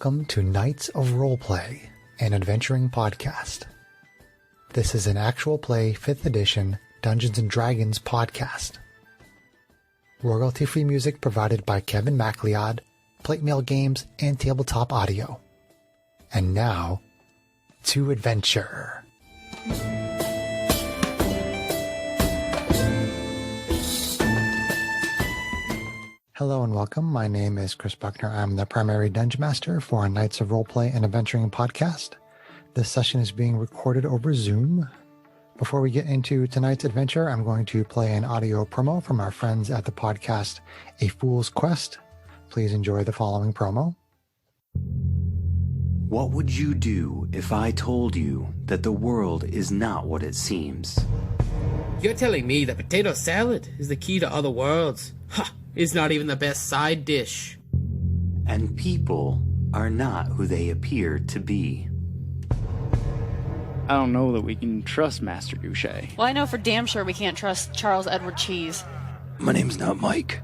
welcome to Knights of Roleplay, an adventuring podcast. This is an actual play 5th edition Dungeons & Dragons podcast. Royalty-free music provided by Kevin MacLeod, Plate Mail Games, and Tabletop Audio. And now, to adventure. Hello and welcome. My name is Chris Buckner. I'm the primary Dungeon Master for Knights of Roleplay and Adventuring podcast. This session is being recorded over Zoom. Before we get into tonight's adventure, I'm going to play an audio promo from our friends at the podcast A Fool's Quest. Please enjoy the following promo. What would you do if I told you that the world is not what it seems? You're telling me that potato salad is the key to other worlds? Ha! It's not even the best side dish. And people are not who they appear to be. I don't know that we can trust Master Douche. Well, I know for damn sure we can't trust Charles Edward Cheese. My name's not Mike.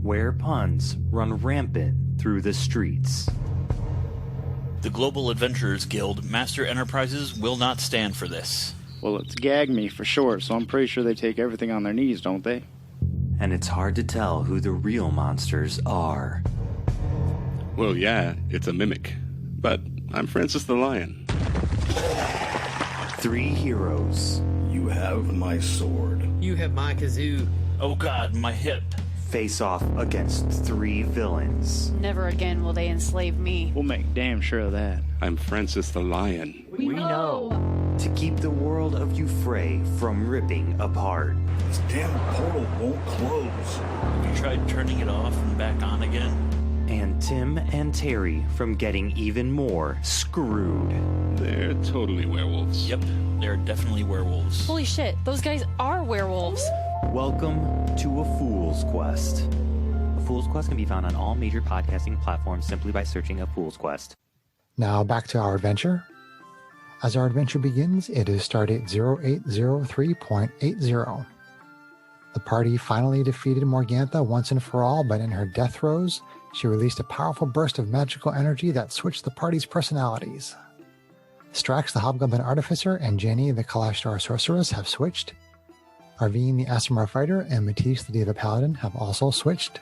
Where puns run rampant through the streets. The Global Adventurers Guild Master Enterprises will not stand for this. Well, it's gag me for short, so I'm pretty sure they take everything on their knees, don't they? And it's hard to tell who the real monsters are. Well, yeah, it's a mimic. But I'm Francis the Lion. 3 heroes. You have my sword. You have my kazoo. Oh god, my hip. Face off against 3 villains. Never again will they enslave me. We'll make damn sure of that. I'm Francis the Lion. We know. To keep the world of Euphrae from ripping apart. This damn portal won't close. Have you tried turning it off and back on again? And Tim and Terry from getting even more screwed. They're totally werewolves. Yep, they're definitely werewolves. Holy shit, those guys are werewolves. Welcome to A Fool's Quest. A Fool's Quest can be found on all major podcasting platforms simply by searching A Fool's Quest. Now back to our adventure. As our adventure begins, it is stardate 0803.80. The party finally defeated Morgantha once and for all, but in her death throes, she released a powerful burst of magical energy that switched the party's personalities. Strakx, the Hobgoblin Artificer, and Jainey, the Kalashtar Sorceress, have switched. Arvene, the Aasimar Fighter, and Matteice, the Diva Paladin, have also switched.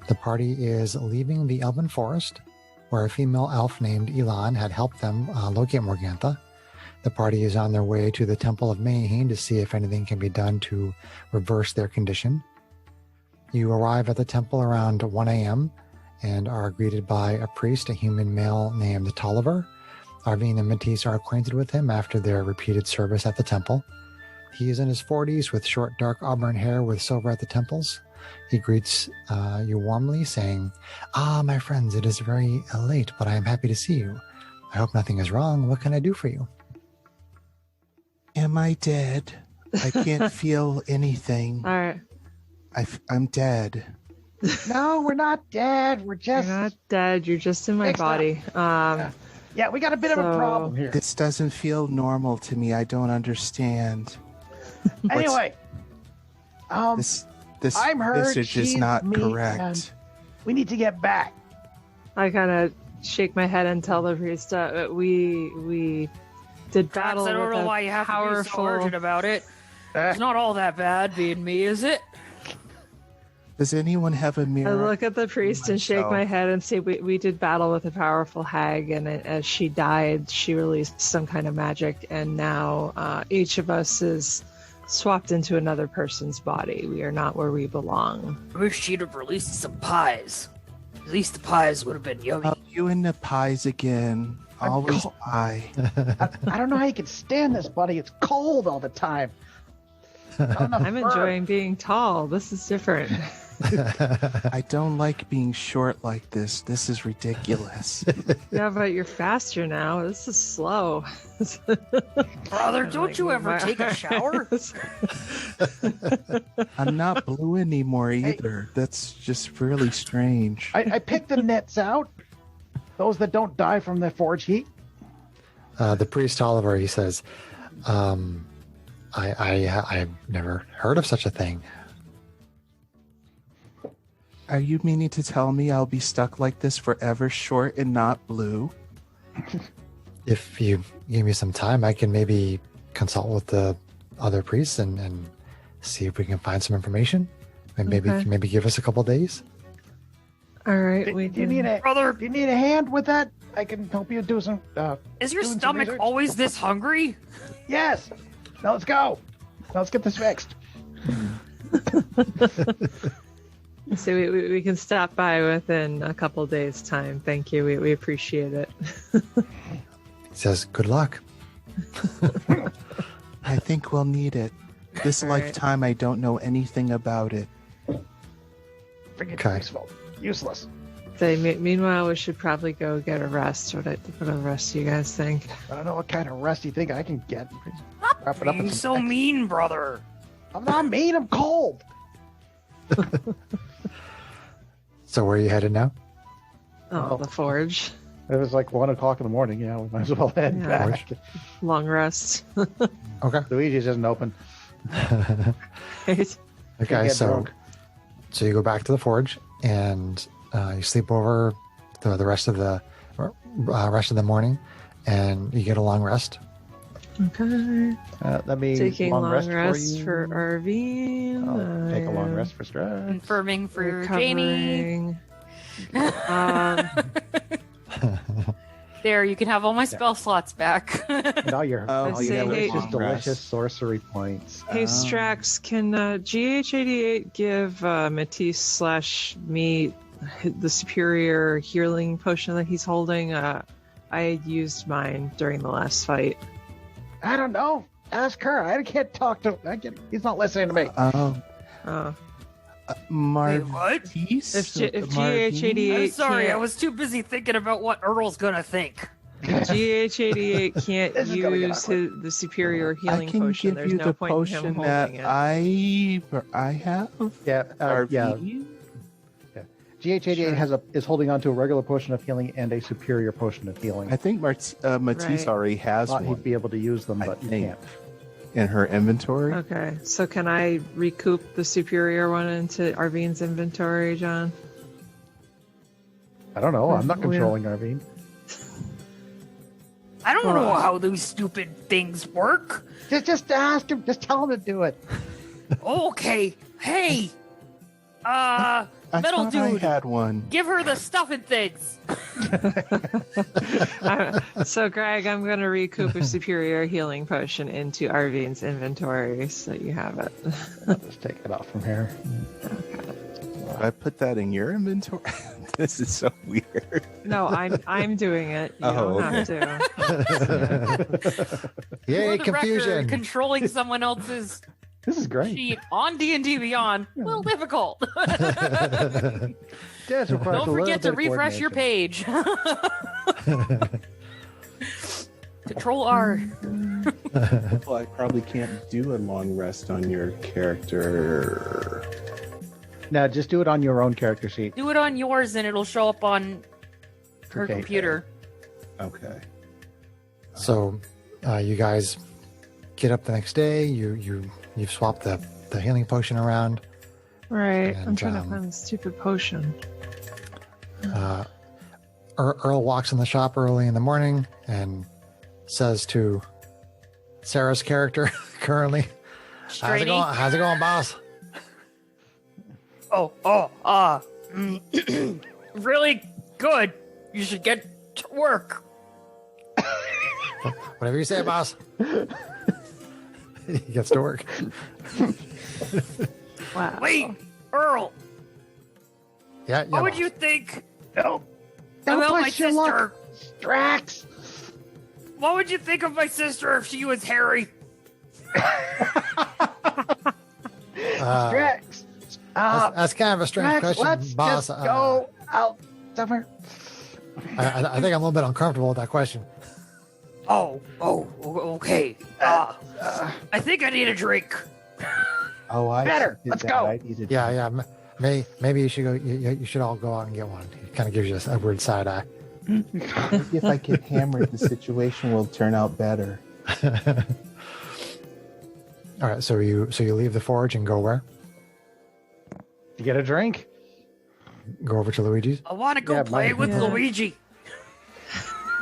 The party is leaving the Elven Forest, where a female elf named Elan had helped them locate Morgantha. The party is on their way to the Temple of Mayheen to see if anything can be done to reverse their condition. You arrive at the temple around 1 a.m. and are greeted by a priest, a human male named Tolliver. Arvene and Matteice are acquainted with him after their repeated service at the temple. He is in his 40s with short, dark auburn hair with silver at the temples. He greets you warmly, saying, "Ah, my friends, it is very late, but I am happy to see you. I hope nothing is wrong. What can I do for you?" Am I dead? I can't feel anything. All right. I'm dead. No, we're not dead. We're just... You're not dead. You're just in my body. Yeah, we got a bit of a problem here. This doesn't feel normal to me. I don't understand. Anyway, This I'm hurt. message is not correct. We need to get back. I kind of shake my head and tell the priest we did battle. I don't know why you have to be so urgent about it. It's not all that bad being me, is it? Does anyone have a mirror? I look at the priest and shake my head and say, we did battle with a powerful hag, and as she died, she released some kind of magic, and now each of us is swapped into another person's body. We are not where we belong. I wish she'd have released some pies. At least the pies would have been yummy. Oh, you and the pies again. Always pie. I don't know how you can stand this, buddy. It's cold all the time. I'm enjoying being tall. This is different. I don't like being short like this. This is ridiculous. Yeah, but you're faster now. This is slow. Brother, don't you ever take a shower? I'm not blue anymore either. That's just really strange. I picked the nets out. Those that don't die from the forge heat. The priest Oliver, he says, I've never heard of such a thing. Are you meaning to tell me I'll be stuck like this forever, short and not blue? If you give me some time, I can maybe consult with the other priests and see if we can find some information. And maybe give us a couple days. All right. Do you need a hand with that? I can help you do some. Is your stomach always this hungry? Yes. Now let's go. Now let's get this fixed. So we can stop by within a couple days' time. Thank you. We appreciate it. He says, good luck. I think we'll need it. This lifetime, I don't know anything about it. Okay. Useless. So, meanwhile, we should probably go get a rest. What do the rest of you guys think? I don't know what kind of rest you think I can get. Wrap it up. You're so mean, brother. I'm not mean. I'm cold. So where are you headed now? Oh, the forge. It was like 1 o'clock in the morning. Yeah, we might as well head back. Long rest. Okay. Luigi's isn't open. Okay, so you go back to the forge and you sleep over the rest of the morning, and you get a long rest. Okay. That means taking long rest for Arvene. I'll take a long rest for Strakx. Confirming for Jainey. There, you can have all my spell slots back. Now you're delicious sorcery points. Hey, Strakx, can GH88 give Matteice/me the superior healing potion that he's holding? I used mine during the last fight. I don't know. Ask her. I can't talk to him. He's not listening to me. Matteice? If GH88 I'm sorry, can't... I was too busy thinking about what Earl's gonna think. GH88 can't use the superior healing potion. There's no point in him holding it. I have. Yeah. GH88 is holding on to a regular potion of healing and a superior potion of healing. I think Matteice already has one. He'd be able to use them, but he can't. In her inventory? Okay, so can I recoup the superior one into Arvene's inventory, John? I don't know. I'm not controlling Arvene. I don't know how those stupid things work. Just ask him. Just tell him to do it. Okay. Hey. Metal dude. I had one. Give her the stuffing things. So, Greg, I'm going to recoup a superior healing potion into Arvene's inventory so you have it. I'll just take it off from here. I put that in your inventory? This is so weird. No, I'm doing it. You don't have to. Yay, confusion. Record, controlling someone else's this is great. sheet on D&D Beyond. A little difficult. Don't forget to refresh your page. Control R. Well, I probably can't do a long rest on your character. No, just do it on your own character sheet. Do it on yours and it'll show up on her computer. Okay. So you guys get up the next day. You've swapped the healing potion around. Right. And, I'm trying to find the stupid potion. Earl walks in the shop early in the morning and says to Sarah's character currently, How's it going, boss? Really good. You should get to work. Whatever you say, boss. He gets to work. Wow. Wait, Earl. Yeah. What would you think about my sister? Strakx. What would you think of my sister if she was hairy? Strakx. That's kind of a strange question, let's boss. Just go out somewhere. I think I'm a little bit uncomfortable with that question. Okay. I think I need a drink. Better. Let's go. Yeah. Maybe you should go. You should all go out and get one. It kind of gives you a weird side eye. Maybe if I get hammered, the situation will turn out better. All right. So you leave the forge and go where? You get a drink. go over to Luigi's? I want to go play with Luigi.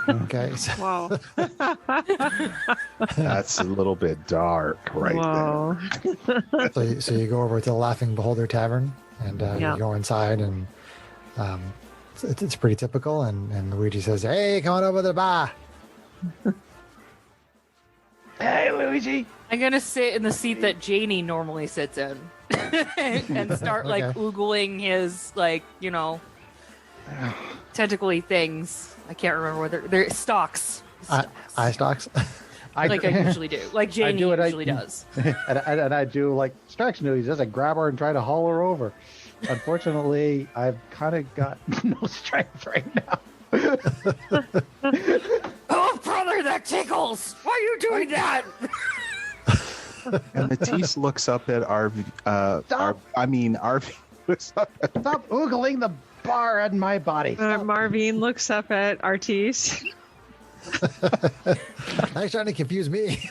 Okay. Wow. That's a little bit dark right there. So you go over to the Laughing Beholder Tavern, and you go inside, and it's pretty typical. And Luigi says, "Hey, come on over to the bar." Hey, Luigi. I'm going to sit in the seat that Jainey normally sits in and start, oogling his, tentacly things. I can't remember whether they're stalks. Eye stalks? I usually do. Like Jainey usually does. And I do like Strakx knew. He does. I grab her and try to haul her over. Unfortunately, I've kind of got no strength right now. Oh, brother, that tickles! Why are you doing that? And Matteice looks up at Arvene. Arvene looks up at... Stop oogling the bar in my body. Marvine looks up at Artiste. Now you're trying to confuse me.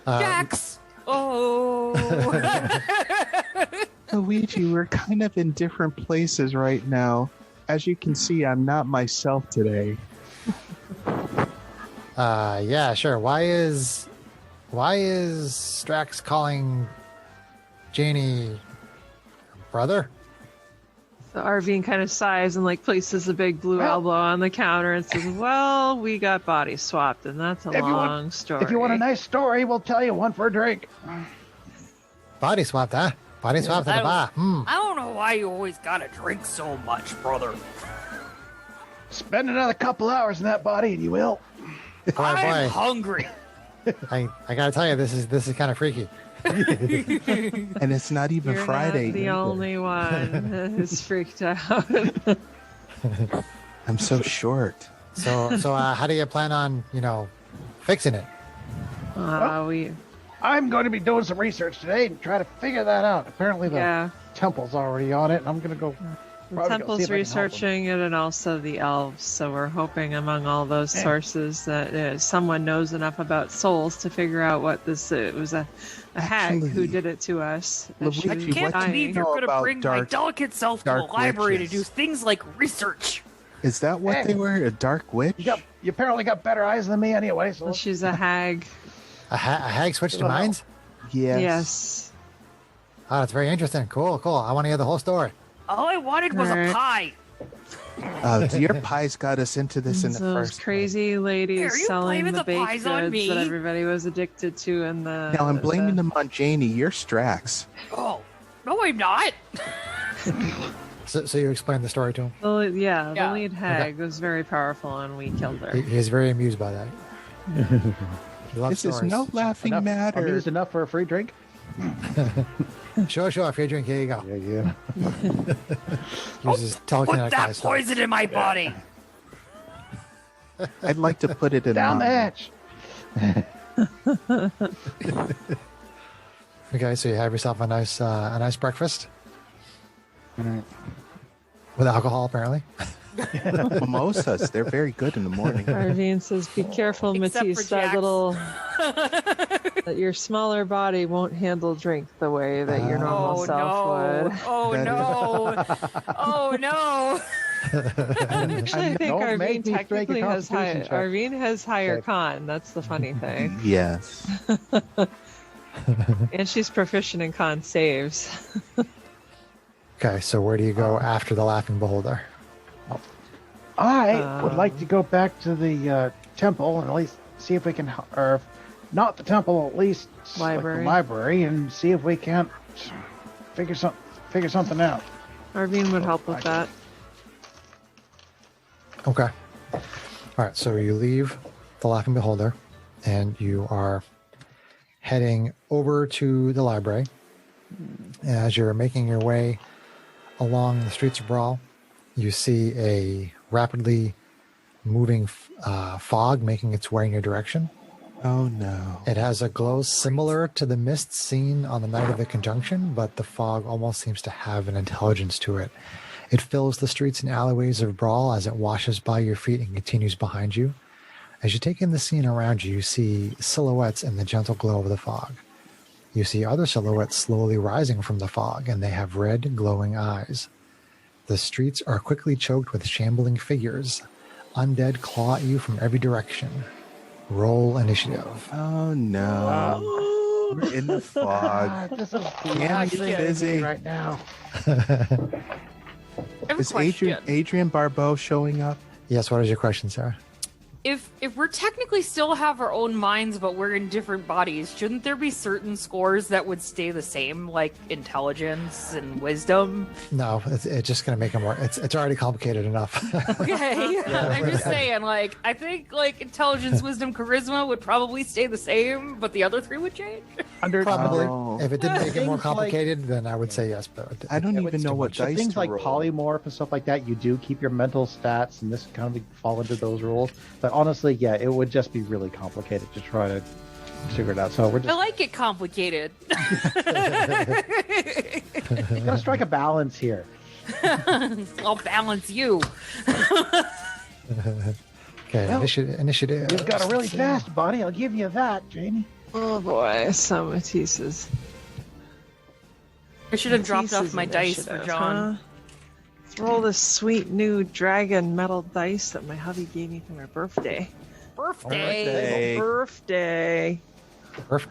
Jax! Oh! Luigi, we're kind of in different places right now. As you can see, I'm not myself today. Yeah, sure. Why is Strakx calling Jainey brother? So Arvene kind of sighs and places a big blue elbow on the counter and says, "Well, we got body swapped, and that's a long story. If you want a nice story, we'll tell you one for a drink." Body swapped, huh? Body swapped at the bar. I don't know why you always gotta drink so much, brother. Spend another couple hours in that body, and you will. I'm hungry. I gotta tell you, this is kind of freaky. And it's not even You're Friday. Not the only one who's freaked out. I'm so short. So how do you plan on, fixing it? I'm going to be doing some research today and try to figure that out. Apparently the temple's already on it, and I'm going to go... The temple's researching it, and also the elves. So we're hoping among all those sources that someone knows enough about souls to figure out what this it was a hag who did it to us. I can't believe you're going to bring my delicate self to the library to do things like research. Is that what they were? A dark witch? You apparently got better eyes than me anyway. So she's a hag. A hag switched to minds? Yes. Oh, that's very interesting. Cool. I want to hear the whole story. All I wanted was a pie. Your pies got us into this in the Those first crazy ladies selling the baked goods that everybody was addicted to in the... Now I'm blaming them on Jainey. You're Strakx. Oh, no, I'm not. So you explained the story to him? The lead hag was very powerful, and we killed her. He's very amused by that. This is no laughing matter. Amused enough for a free drink? Sure. Free drink. Here you go. Yeah. Uses telekinetic put that poison in my body. I'd like to put it in down the hatch. Okay, so you have yourself a nice breakfast with alcohol, apparently. Mimosas, they're very good in the morning. Arvene says, "Be careful, Matteice. That your smaller body won't handle drink the way that your normal self would." Oh no! Actually, I think Arvene technically Arvene has higher con. That's the funny thing. Yes. And she's proficient in con saves. Okay, so where do you go after the Laughing Beholder? I would like to go back to the temple and at least see if we can, or if not the temple, at least the library, and see if we can't figure something out. Arvene would help with that. Okay. All right, so you leave the Laughing Beholder, and you are heading over to the library. As you're making your way along the streets of Brawl, you see a rapidly moving fog making its way in your direction. Oh no. It has a glow similar to the mist seen on the night of the conjunction, but the fog almost seems to have an intelligence to it. It fills the streets and alleyways of Brawl as it washes by your feet and continues behind you. As you take in the scene around you, you see silhouettes in the gentle glow of the fog. You see other silhouettes slowly rising from the fog, and they have red, glowing eyes. The streets are quickly choked with shambling figures. Undead claw at you from every direction. Roll initiative. Oh no. We're in the fog. This is Can't be busy right now. Is Adrian Barbeau showing up? Yes, what is your question, Sarah? If we're technically still have our own minds, but we're in different bodies, shouldn't there be certain scores that would stay the same, like intelligence and wisdom? No, it's just going to make it more. It's already complicated enough. Okay, I'm just saying, like, I think like intelligence, wisdom, charisma would probably stay the same, but the other three would change. Probably. If it didn't make it more complicated, then I would say yes. But I don't even know what dice things to like roll. polymorph and stuff like that. You do keep your mental stats, and this kind of fall into those rules. But honestly, yeah, it would just be really complicated to try to figure it out. So we're just I like it complicated. you gotta strike a balance here. I'll balance you. Okay, Well, initiative. You've got a really fast body. I'll give you that, Jainey. Oh boy, some Matteice's. I should have dropped off Matteice's my dice for initiative, John. huh? Let's roll this sweet new dragon metal dice that my hubby gave me for my birthday. Birthday. Birthday. That's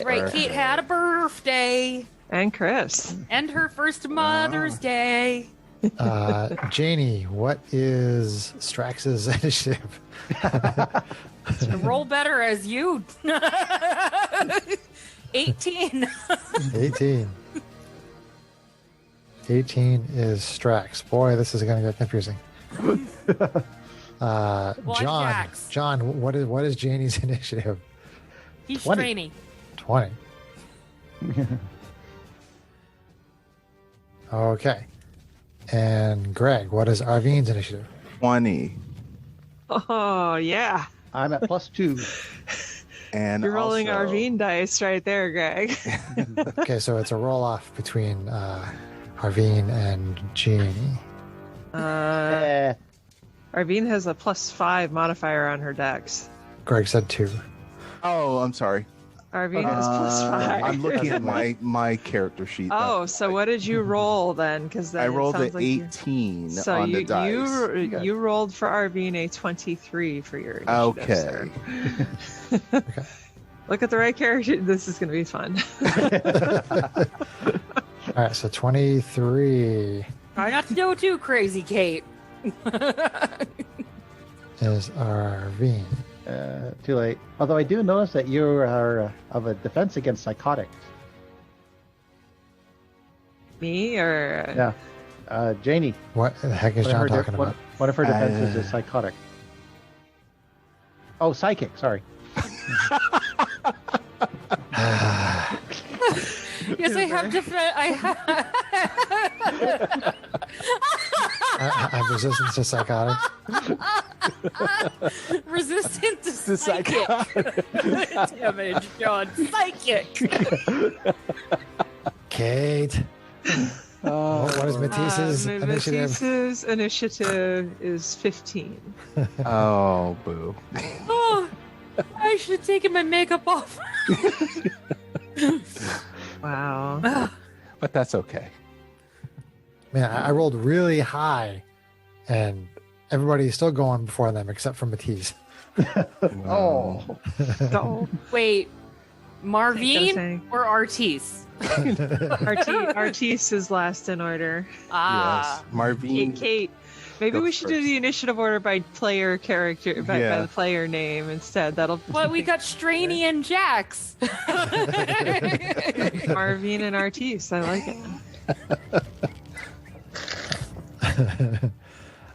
right. Kate had a birthday. And Chris. And her first Mother's Day. Jainey, what is Strax's initiative? Roll better as you. 18. 18 is Strakx. Boy, this is going to get confusing. John, what is Jainey's initiative? He's 20. training. 20. Okay. And Greg, what is Arvene's initiative? 20. Oh, yeah. I'm at +2. And You're rolling also, Arvene dice right there, Greg. Okay, so it's a roll off between Arvene and Jainey. Arvene has a +5 modifier on her dex. Greg said 2. Oh, I'm sorry. Arvene has +5. I'm looking at my character sheet. Oh, so what did you roll then? Because I rolled an like 18 so on the dice. you rolled for Arvene a 23 for your initiative. Okay. Okay. Look at the right character. This is going to be fun. All right, so 23 Try not to go too crazy, Kate. is Arvene. Too late. Although I do notice that you are of a defense against psychotics. Me or Yeah. Jainey. What the heck is John talking about? One of her defenses is psychotic. Oh, psychic. Sorry. Yes, I have I'm resistant to psychotics. resistant to psychic damage, John. Psychic. Kate. What is Matteice's initiative? Matteice's initiative is 15. Oh, boo. Oh, I should have taken my makeup off. Wow. But that's okay. Man, I rolled really high, and everybody's still going before them except for Matteice. Oh. Oh. Wait, Marvine or Artiste? Artiste is last in order. Yes. Marvine. Kate. Maybe we should do the initiative order by player character, by the player name instead. That'll. Well, we got Strainy and Jax. Arvene and Artiste. I like it.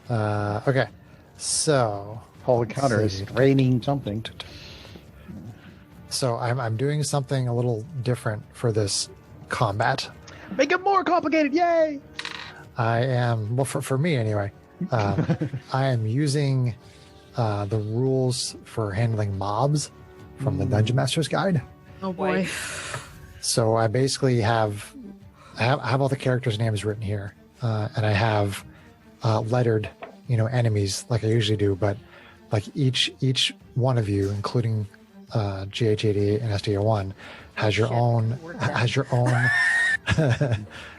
Okay, so whole counter is raining something. So I'm doing something a little different for this combat. Make it more complicated! Yay! I am, well, for me anyway, I am using the rules for handling mobs from the Dungeon Master's Guide. Oh boy. So I basically have all the characters' names written here, and I have lettered, enemies like I usually do, but like each one of you, including GH88 and SD01 has your own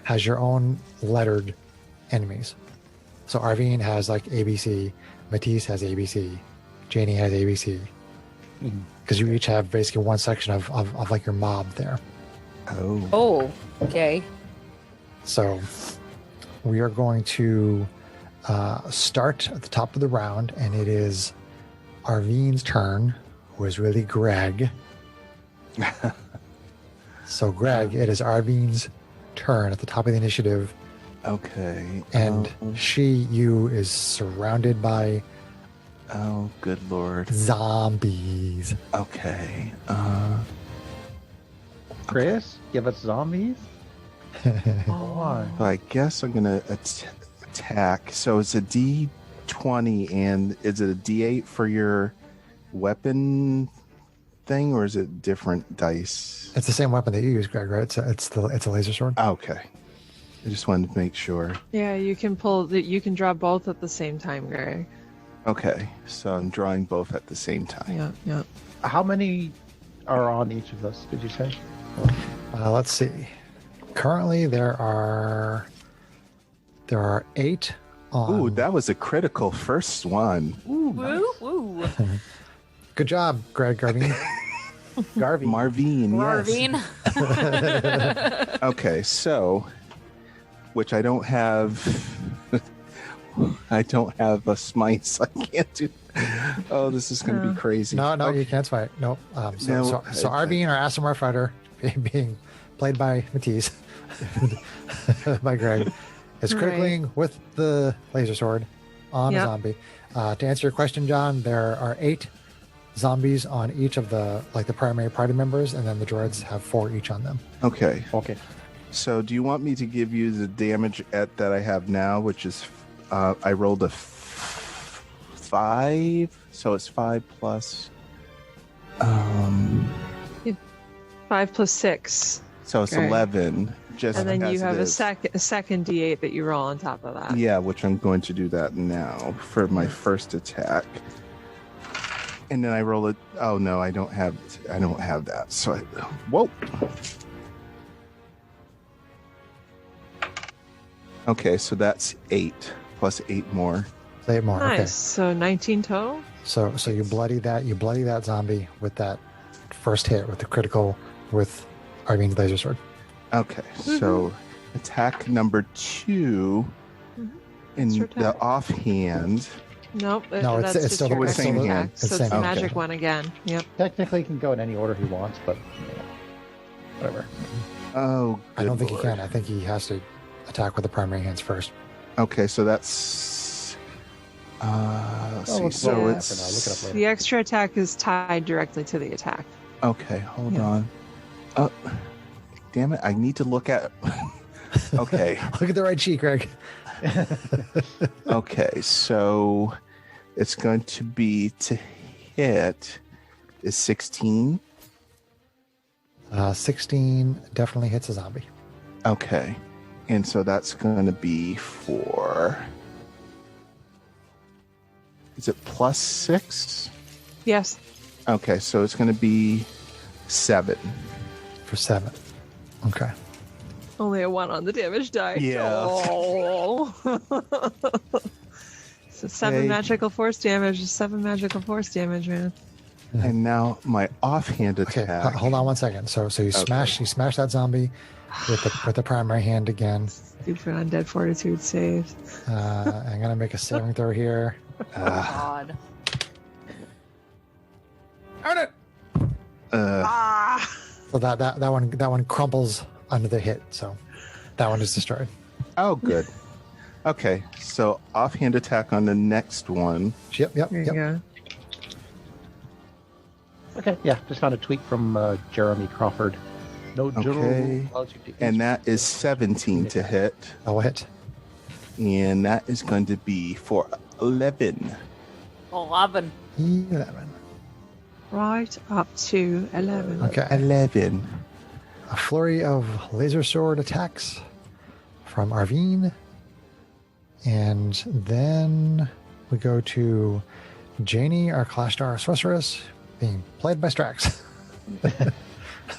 has your own lettered enemies. So Arvene has like ABC, Matteice has ABC, Jainey has ABC. Because you each have basically one section of like your mob there. Oh, okay. So we are going to start at the top of the round, and it is Arvene's turn, who is really Greg. So Greg, it is Arvene's turn at the top of the initiative. Okay. And you is surrounded by oh, good lord. Zombies. Okay. Chris, give us zombies? Why? So I guess I'm gonna attack. So it's a D20, and is it a D8 for your weapon thing, or is it different dice? It's the same weapon that you use, Greg, right? It's a laser sword. Okay. I just wanted to make sure. Yeah, you can draw both at the same time, Greg. Okay, so I'm drawing both at the same time. Yeah. How many are on each of us, did you say? Let's see. Currently, there are 8 on... Ooh, that was a critical first one. Ooh, woo. Good job, Greg Garvin. Marvine, yes. Okay, so, which I don't have... I don't have a smite, so I can't do... Oh, this is going to be crazy. No, you can't smite. Nope. So Arvene, our Asimar fighter, being played by Matteice, by Greg, is critically with the laser sword on a zombie. To answer your question, John, there are 8 zombies on each of the primary party members, and then the droids have 4 each on them. Okay. So do you want me to give you the damage that I have now, which is I rolled a 5, so it's 5 plus 5 plus 6. So it's 11. Just and then you have a is. second D8 that you roll on top of that. Yeah, which I'm going to do that now for my first attack. And then I roll it. Oh no, I don't have that. So whoa. Okay, so that's 8 plus 8 more. 8 more. Nice. Okay. So 19 total. So you bloody that zombie with that first hit with the critical with Arvene's laser sword. Okay, so attack number 2 in the offhand. Nope. No, it's still the same hand. So it's the magic one again. Yep. Technically, he can go in any order he wants, but whatever. Oh, I don't think he can. I think he has to attack with the primary hands first. Okay, so that's let's see. So it's the extra attack is tied directly to the attack. Okay, hold on. Damn it! I need to look at. Okay. Look at the right cheek, Greg. Okay, so it's going to be to hit is 16. 16 definitely hits a zombie. Okay, and so that's going to be for. Is it plus 6? Yes. Okay, so it's going to be 7. For 7. Okay. Only a 1 on the damage die. Yeah. Oh. So 7 magical force damage is 7 magical force damage, man. And now my offhand attack. Okay, hold on one second. So you smash that zombie with the primary hand again. Stupid undead fortitude saves. I'm gonna make a saving throw here. God. Earn it. So that one crumbles under the hit. So that one is destroyed. Oh, good. Okay, so offhand attack on the next one. Yep. Yeah. Okay, yeah, just found a tweet from Jeremy Crawford. No, okay, and that is 17 to hit. Oh, hit. And that is going to be for 11. 11. Right up to 11. Okay. 11. A flurry of laser sword attacks from Arvene. And then we go to Jainey, our Clash Star Sorceress, being played by Strakx.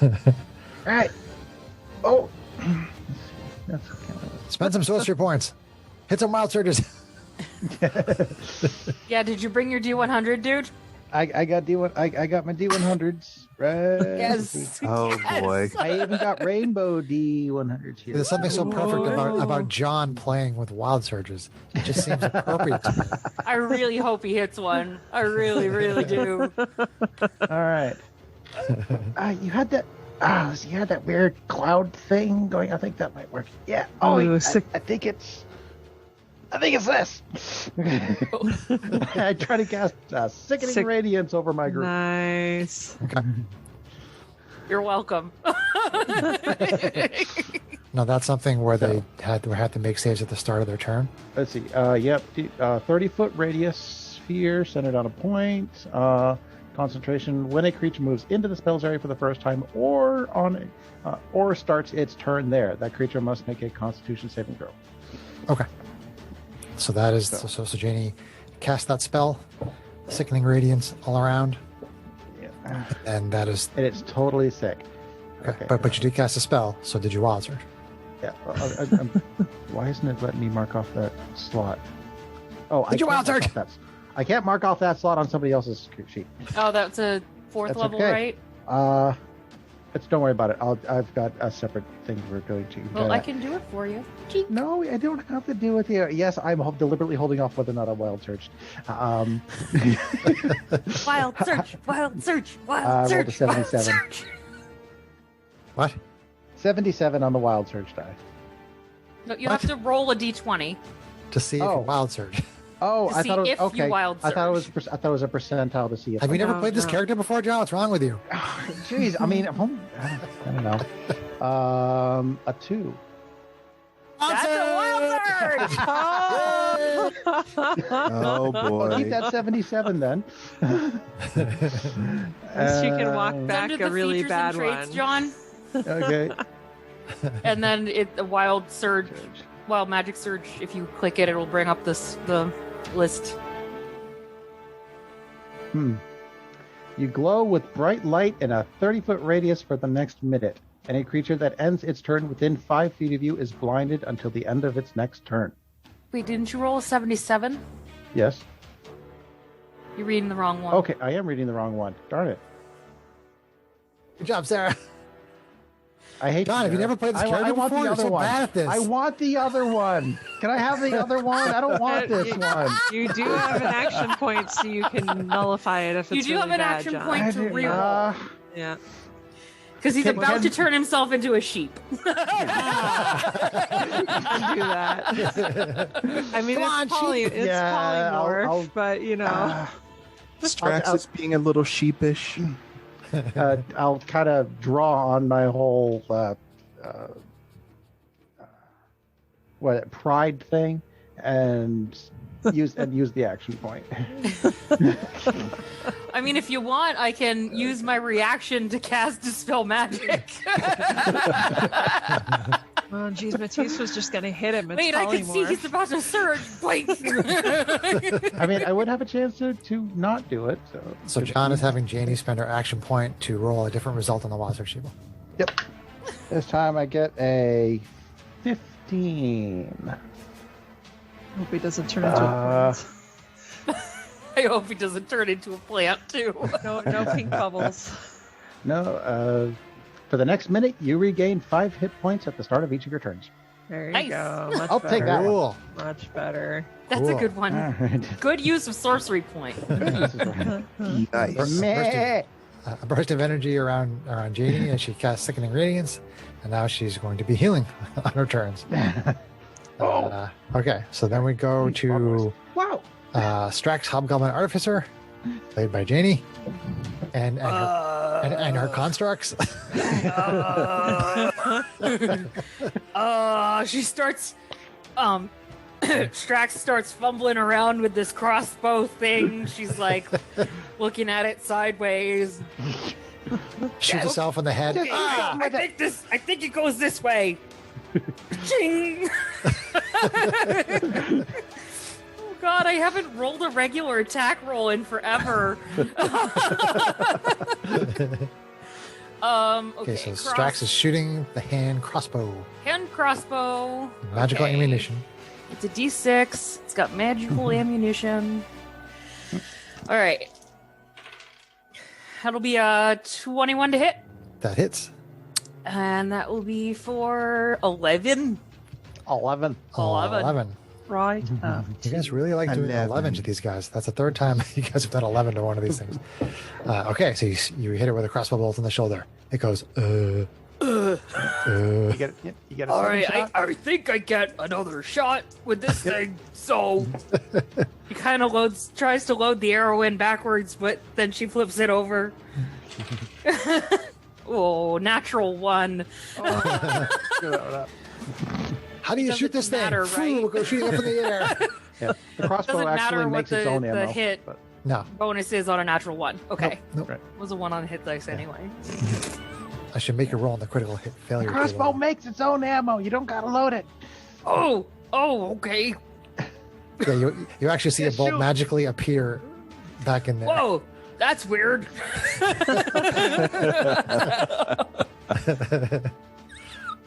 All right. Oh. Spend some sorcery points. Hit some wild surges. Yeah, did you bring your D100, dude? I got D1. I got my D100s. Right. Yes. Oh boy. I even got rainbow D100s here. There's something so perfect about John playing with wild surges. It just seems appropriate to me. I really hope he hits one. I really, really do. All right. You had that. You had that weird cloud thing going. I think that might work. Yeah. Oh, I think it's this. I try to cast sickening radiance over my group. Nice. Okay. You're welcome. No, that's something where they had to make saves at the start of their turn. Let's see. Yep. 30-foot radius sphere centered on a point. Concentration when a creature moves into the spell's area for the first time, or starts its turn there. That creature must make a Constitution saving throw. Okay. So that is so Jainey cast that spell, sickening radiance all around. Yeah. And that is. And it's totally sick. Okay. But you did cast a spell. So did you wild surge? Yeah. Why isn't it letting me mark off that slot? Oh, did you wild surge? I can't mark off that slot on somebody else's sheet. Oh, that's a fourth level, okay. right? Don't worry about it. I've got a separate thing we're going to. Well, I can do it for you. No, I don't have to do it here. Yes, I'm deliberately holding off whether or not I wild searched. Wild search, wild search, wild rolled a search, 77. wild search. What? 77 on the wild search die. No, you have to roll a d20 to see if you wild surge. Oh, to I see thought it was if okay. you wild I thought it was. surge. I thought it was a percentile to see if. Have you never played this character before, John? What's wrong with you? Jeez, I mean, I don't know. A 2. That's a wild surge. Oh boy. Well, keep that 77 then. She can walk back Under a the really features bad and traits, one. John. Okay. And then the wild surge, wild magic surge. If you click it, it'll bring up the list. You glow with bright light in a 30-foot radius for the next minute. Any creature that ends its turn within 5 feet of you is blinded until the end of its next turn. Wait, didn't you roll a 77? Yes. You're reading the wrong one. Okay, I am reading the wrong one. Darn it. Good job, Sarah. I hate John, have you never played this character want before? the You're other so one. bad at this. I want the other one. Can I have the other one? I don't want this one. You do have an action point, so you can nullify it if it's You do really have an bad, action John. point to reroll. Yeah. Because he's about to turn himself into a sheep. Don't do that. I mean, it's polymorph, but you know. Strakx is being a little sheepish. I'll kind of draw on my whole pride thing and use the action point. I mean, if you want, I can use my reaction to cast Dispel Magic. Oh, geez, Matteice was just going to hit him. It's Wait, I can see polymorph. he's about to surge. Blink. I mean, I would have a chance to not do it. So John is having Jainey spend her action point to roll a different result on the wild surge table. Yep. This time I get a 15. Hope he doesn't turn into a plant. I hope he doesn't turn into a plant, too. No pink bubbles. No, for the next minute, you regain 5 hit points at the start of each of your turns. There you Nice. go. Much I'll better. take that one. Cool. Much better. That's a good one. All right. Good use of sorcery point. Nice. Meh. A burst of energy around Jainey as she casts Sickening Radiance, and now she's going to be healing on her turns. Okay, so then we go to Wow. Strakx, Hobgoblin Artificer, played by Jainey, and her constructs. She starts. Strakx starts fumbling around with this crossbow thing. She's like looking at it sideways. Shoots herself in the head. I think it goes this way. Ching! God, I haven't rolled a regular attack roll in forever. Okay, so Strakx is shooting the hand crossbow. Hand crossbow. Magical Okay. ammunition. It's a D6. It's got magical ammunition. All right. That'll be a 21 to hit. That hits. And that will be for 11. 11. 11. Right. You guys really like doing 11 to these guys. That's the third time you guys have done 11 to one of these things. Okay, so you hit it with a crossbow bolt in the shoulder. It goes, You get a All right, second shot? I think I get another shot with this thing. So he kind of tries to load the arrow in backwards, but then she flips it over. Oh, natural 1. how do you shoot this thing? matter, Phew, right? we'll go shooting up in the air. Yeah. The crossbow Doesn't actually matter what makes its own the ammo. hit but- No, bonus is on a natural 1. Okay. nope. Right. Was a 1 on hit dice anyway. I should make a roll on the critical hit failure. The crossbow table. makes its own ammo. You don't gotta load it. Oh, okay. Yeah, you actually see a bolt shoot. magically appear back in there. Whoa, that's weird.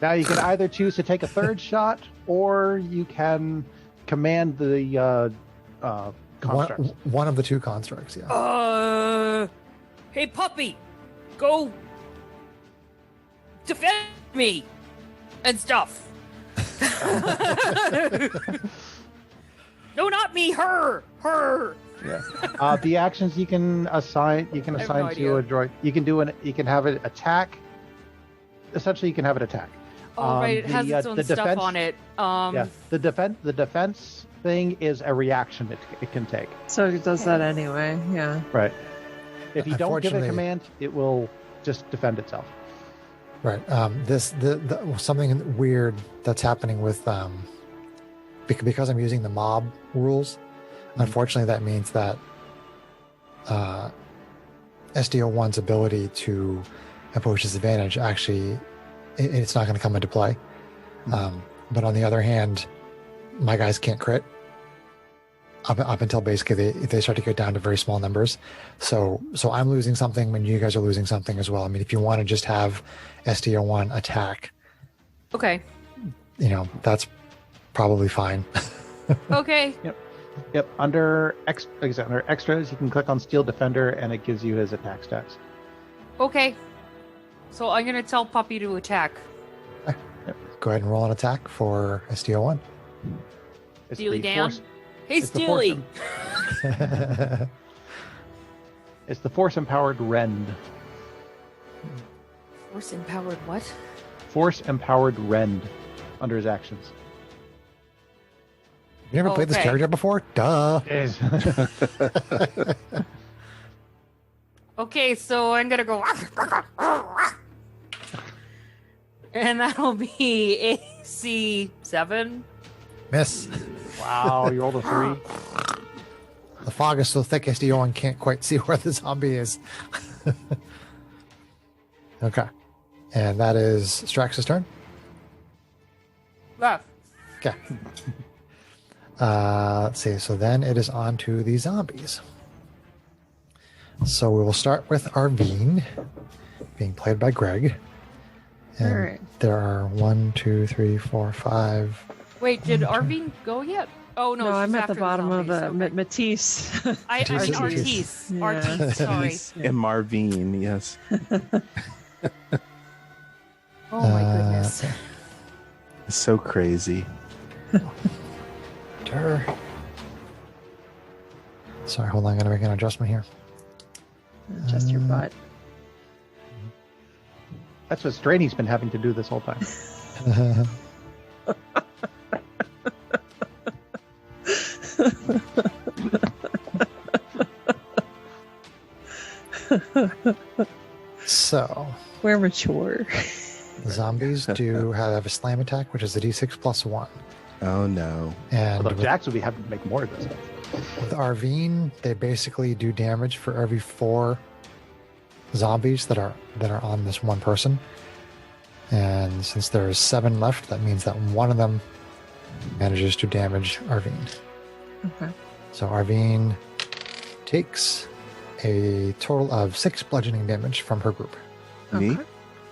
Now you can either choose to take a third shot, or you can command the constructs. One of the two constructs, yeah. Hey puppy, go defend me and stuff. No, not me. Her. Yeah. The actions you can assign have no to idea. a droid. You can have it attack. Essentially, you can have it attack. Oh, right. It has its own stuff on it. Yeah. The defense thing is a reaction it can take. So it does that anyway. Yeah. Right. If you don't give a Unfortunately- command, it will just defend itself. Right. The something weird that's happening with because I'm using the mob rules. Unfortunately, that means that SDO1's ability to impose disadvantage actually it's not going to come into play. But on the other hand, my guys can't crit up until basically they start to get down to very small numbers. So I'm losing something when you guys are losing something as well. I mean, if you want to just have SDO1 attack, Okay. That's probably fine. Okay. Yep. Under extras, you can click on Steel Defender, and it gives you his attack stats. Okay. So I'm gonna tell Puppy to attack. Go ahead and roll an attack for SDO1. It's Steely the Dan. force- Hey, it's the force Steely. em- It's the Force Empowered Rend. Force empowered what? Force Empowered Rend under his actions. You never played this Okay. character before? Duh. Okay, so I'm gonna go. And that'll be AC 7. Miss. Wow, you rolled a 3. The fog is so thick, SDO1 can't quite see where the zombie is. Okay. And that is Strax's turn. Left. Okay. Let's see. So then it is on to the zombies. So we will start with Arvene, being played by Greg. And All right. there are 1, 2, 3, 4, 5. Wait, did Arvene go yet? Oh no, No, she's I'm at after the bottom of zombies. the Okay. Matisse. I mean Matisse. Artiste. Yeah. Artiste, sorry. And Marvine, yes. Oh my goodness. It's so crazy. Sorry, hold on. I'm going to make an adjustment here. Just your butt. That's what Strainy's been having to do this whole time. So, We're mature. zombies do have a slam attack, which is a d6 plus 1. Oh no. And Although with, Jax would be having to make more of this. with Arvene, they basically do damage for every 4 zombies that are on this one person. And since there's 7 left, that means that one of them manages to damage Arvene. Okay. So Arvene takes a total of 6 bludgeoning damage from her group. Me?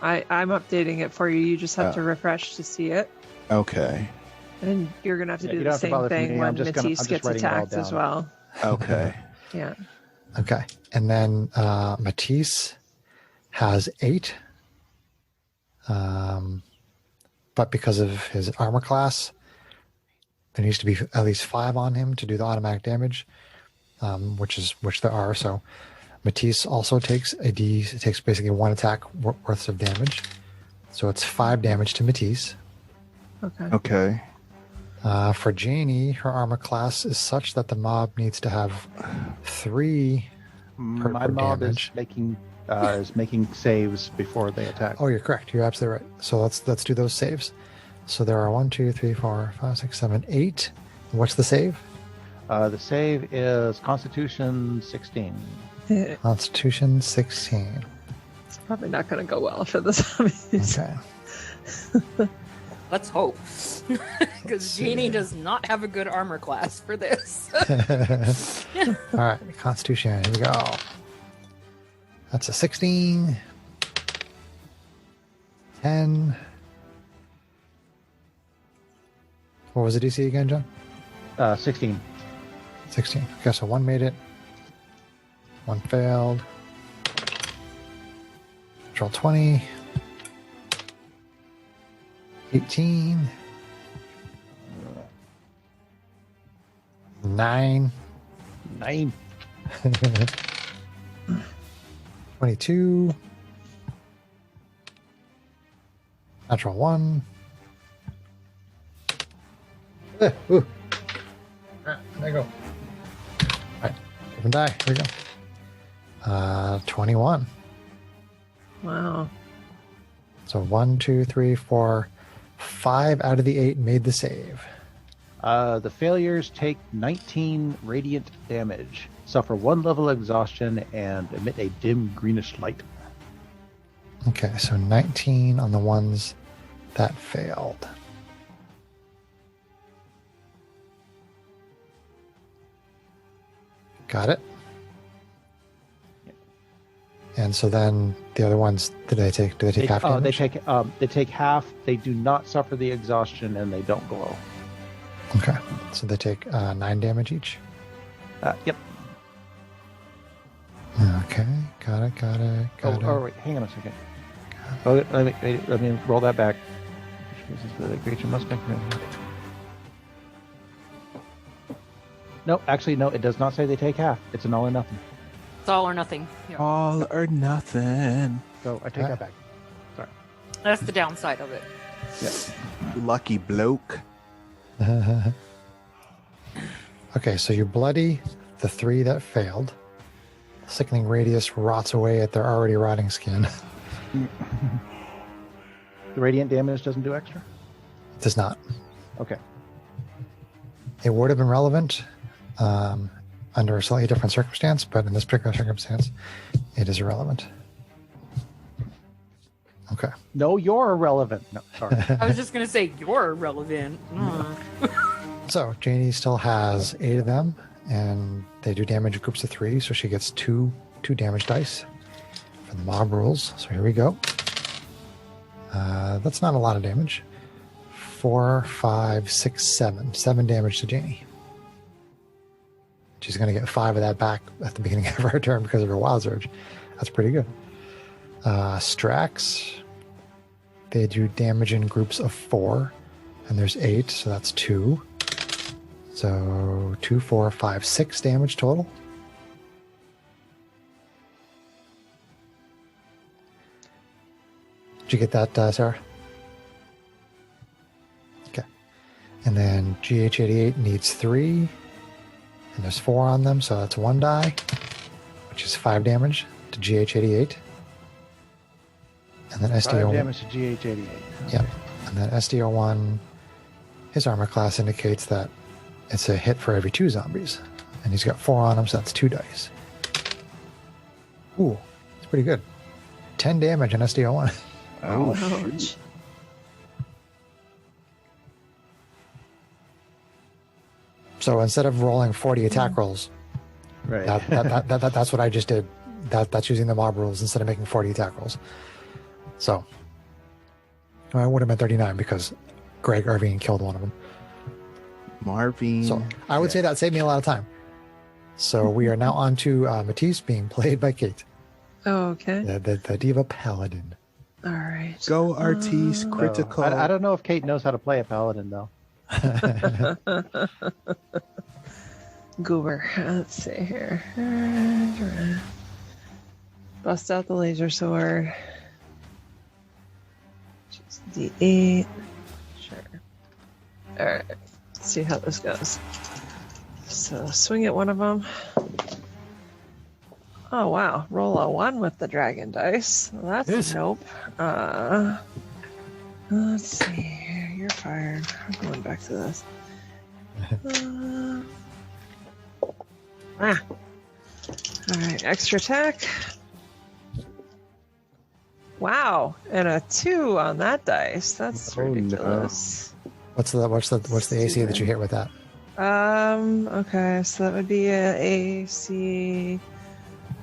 I'm updating it for you. You just have to refresh to see it. Okay. And you're going to have to do you the don't have to same bother thing me. when I'm just Matteice gets writing it all attacked as down. well. Okay. Yeah. Okay. And then Matteice has 8. But because of his armor class, there needs to be at least 5 on him to do the automatic damage, which there are. So Matteice also takes basically 1 attack worth of damage. So it's 5 damage to Matteice. Okay. For Jainey, her armor class is such that the mob needs to have 3 My per mob damage. is making saves before they attack. Oh, you're correct. You're absolutely right. So let's do those saves. So there are 1, 2, 3, 4, 5, 6, 7, 8. What's the save? The save is Constitution 16. Constitution 16. It's probably not going to go well for the zombies. Okay. Let's hope. Because Jainey does not have a good armor class for this. All right, Constitution. Here we go. That's a 16. 10. What was the DC again, John? 16. 16. Okay, so 1 made it. 1 failed. Roll 20. 18. 9. 9. 22. Natural 1. Ooh. There you go. Alright, different die. Here we go. 21. Wow. So 1, 2, 3, 4, 5 out of the 8 made the save. The failures take 19 radiant damage, suffer 1 level of exhaustion, and emit a dim greenish light. Okay, so 19 on the ones that failed. Got it? And so then the other ones, do they take half damage? They take half. They do not suffer the exhaustion, and they don't glow. Okay, so they take 9 damage each. Yep. Okay, got it. Oh, wait, hang on a second. Oh, let me roll that back. The creature must make. No, actually, no. It does not say they take half. It's an all or nothing. It's all or nothing. Yeah. All or nothing. So I take that back. Sorry. That's the downside of it. Yep. Lucky bloke. Okay, so you bloody the 3 that failed. Sickening radius rots away at their already rotting skin. The radiant damage doesn't do extra? It does not. Okay. It would have been relevant under a slightly different circumstance, but in this particular circumstance, it is irrelevant. Okay. No, you're irrelevant. No, sorry. I was just going to say, you're irrelevant. So, Jainey still has 8 of them, and they do damage in groups of 3, so she gets 2 damage dice for the mob rules. So here we go. That's not a lot of damage. 4, 5, 6, 7. 7 damage to Jainey. She's going to get 5 of that back at the beginning of her turn because of her Wild Surge. That's pretty good. Strakx, they do damage in groups of 4, and there's 8, so that's 2. So 2, 4, 5, 6 damage total. Did you get that, Sarah? Okay. And then GH88 needs 3, and there's 4 on them, so that's 1 die, which is 5 damage to GH88. And then 5 SDO1. damage to GH88. Yep. And then SDO1, his armor class indicates that it's a hit for every 2 zombies. And he's got 4 on him, so that's 2 dice. Ooh, it's pretty good. 10 damage on SDO1. Oh, Ouch. So instead of rolling 40 attack rolls, Right. that's what I just did. That's using the mob rules instead of making 40 attack rolls. So I would have been 39 because Greg Arvene killed one of them. Marvin. So I would say that saved me a lot of time. So we are now on to Matteice being played by Kate. Oh, okay. The Diva Paladin. All right. Go Artiste, critical. I don't know if Kate knows how to play a paladin, though. Goober. Let's see here. Bust out the laser sword. Just D8. Sure. Alright. Let's see how this goes. So swing at one of them. Oh wow. Roll a 1 with the dragon dice. Well, that's nope. Let's see here. You're fired. I'm going back to this. Alright, extra attack. Wow, and a 2 on that dice. That's ridiculous. No. What's the AC that you hit with that? Okay, so that would be a AC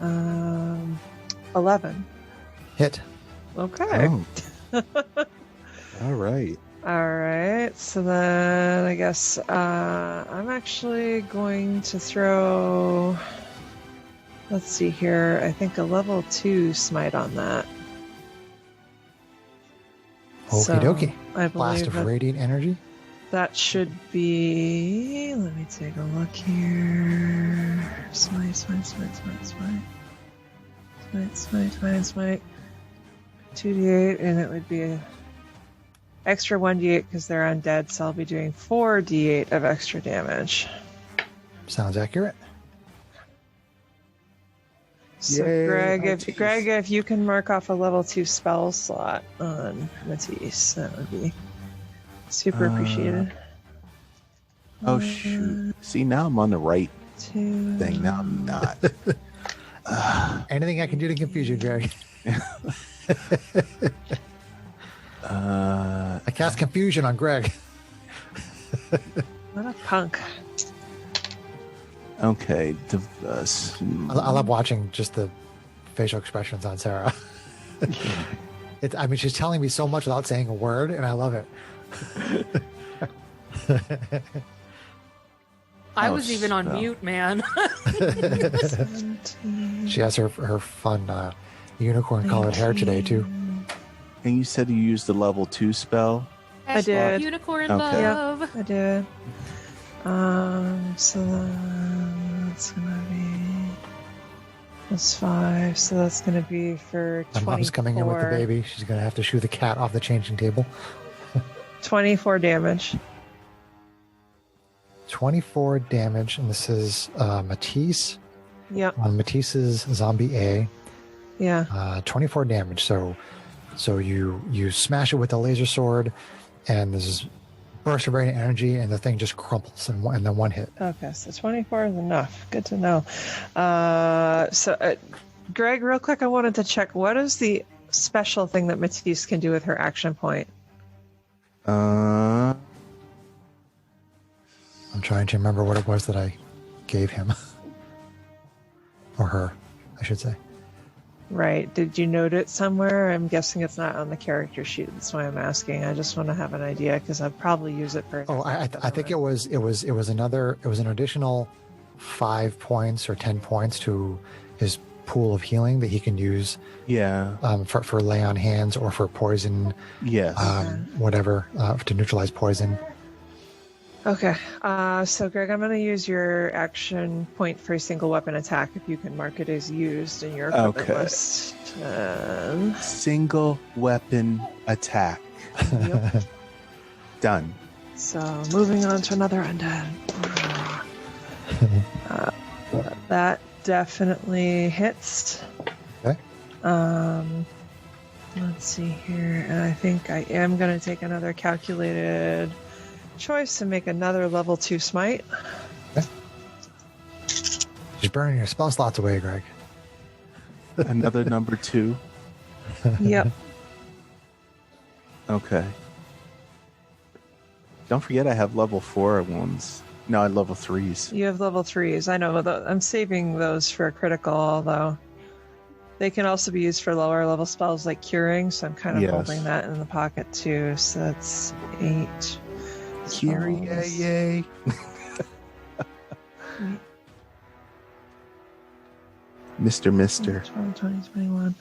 11. Hit. Okay. Oh. All right. All right, so then I guess I'm actually going to throw, let's see here, I think a level 2 smite on that. Okie dokie. I Blast believe of radiant energy. that should be, let me take a look here. Smite. 2d8, and it would be a extra 1d8 because they're undead, so I'll be doing 4d8 of extra damage. Sounds accurate. So Yay, Greg, Matteice. if you can mark off a level 2 spell slot on Matteice, that would be super appreciated. Oh shoot! See, now I'm on the right 2. thing. Now I'm not. Anything I can do to confuse you, Greg. I cast confusion on Greg. What a punk. Okay. I love watching just the facial expressions on Sarah. I mean, she's telling me so much without saying a word, and I love it. I was even on mute, man. She has her fun unicorn-colored hair today, too. And you said you used the level 2 spell? I did. Unicorn Okay. love. I did. So that's gonna be +5. So that's gonna be for 24. My mom's coming in with the baby. She's going to have to shoo the cat off the changing table. 24 damage. 24 damage, and this is Matteice. Yep. On Matteice's Zombie A. Yeah. 24 damage. So you smash it with the laser sword, and this is burst of radiant energy, and the thing just crumples in then one hit. Okay, so 24 is enough. Good to know. Greg, real quick, I wanted to check, what is the special thing that Matteice can do with her action point? I'm trying to remember what it was that I gave him. Or her, I should say. Right. Did you note it somewhere? I'm guessing it's not on the character sheet. That's why I'm asking. I just want to have an idea because I'd probably use it for. Oh, I think it was an additional 5 points or 10 points to his pool of healing that he can use. Yeah. For lay on hands or for poison. Yes. Whatever to neutralize poison. Okay. So Greg, I'm going to use your action point for a single weapon attack if you can mark it as used in your equipment list. Single weapon attack. Yep. Done. So moving on to another undead. That definitely hits. Okay. Let's see here. And I think I am going to take another calculated choice and make another level 2 smite. Okay. Just burning your spell slots away, Greg. Another number 2. Yep. Okay. Don't forget I have level 4 ones. No, I level 3s. You have level 3s. I know. I'm saving those for a critical, although they can also be used for lower level spells like curing. So I'm kind of holding that in the pocket too. So that's 8. Curing, yay! Mister. 12, 20, 21.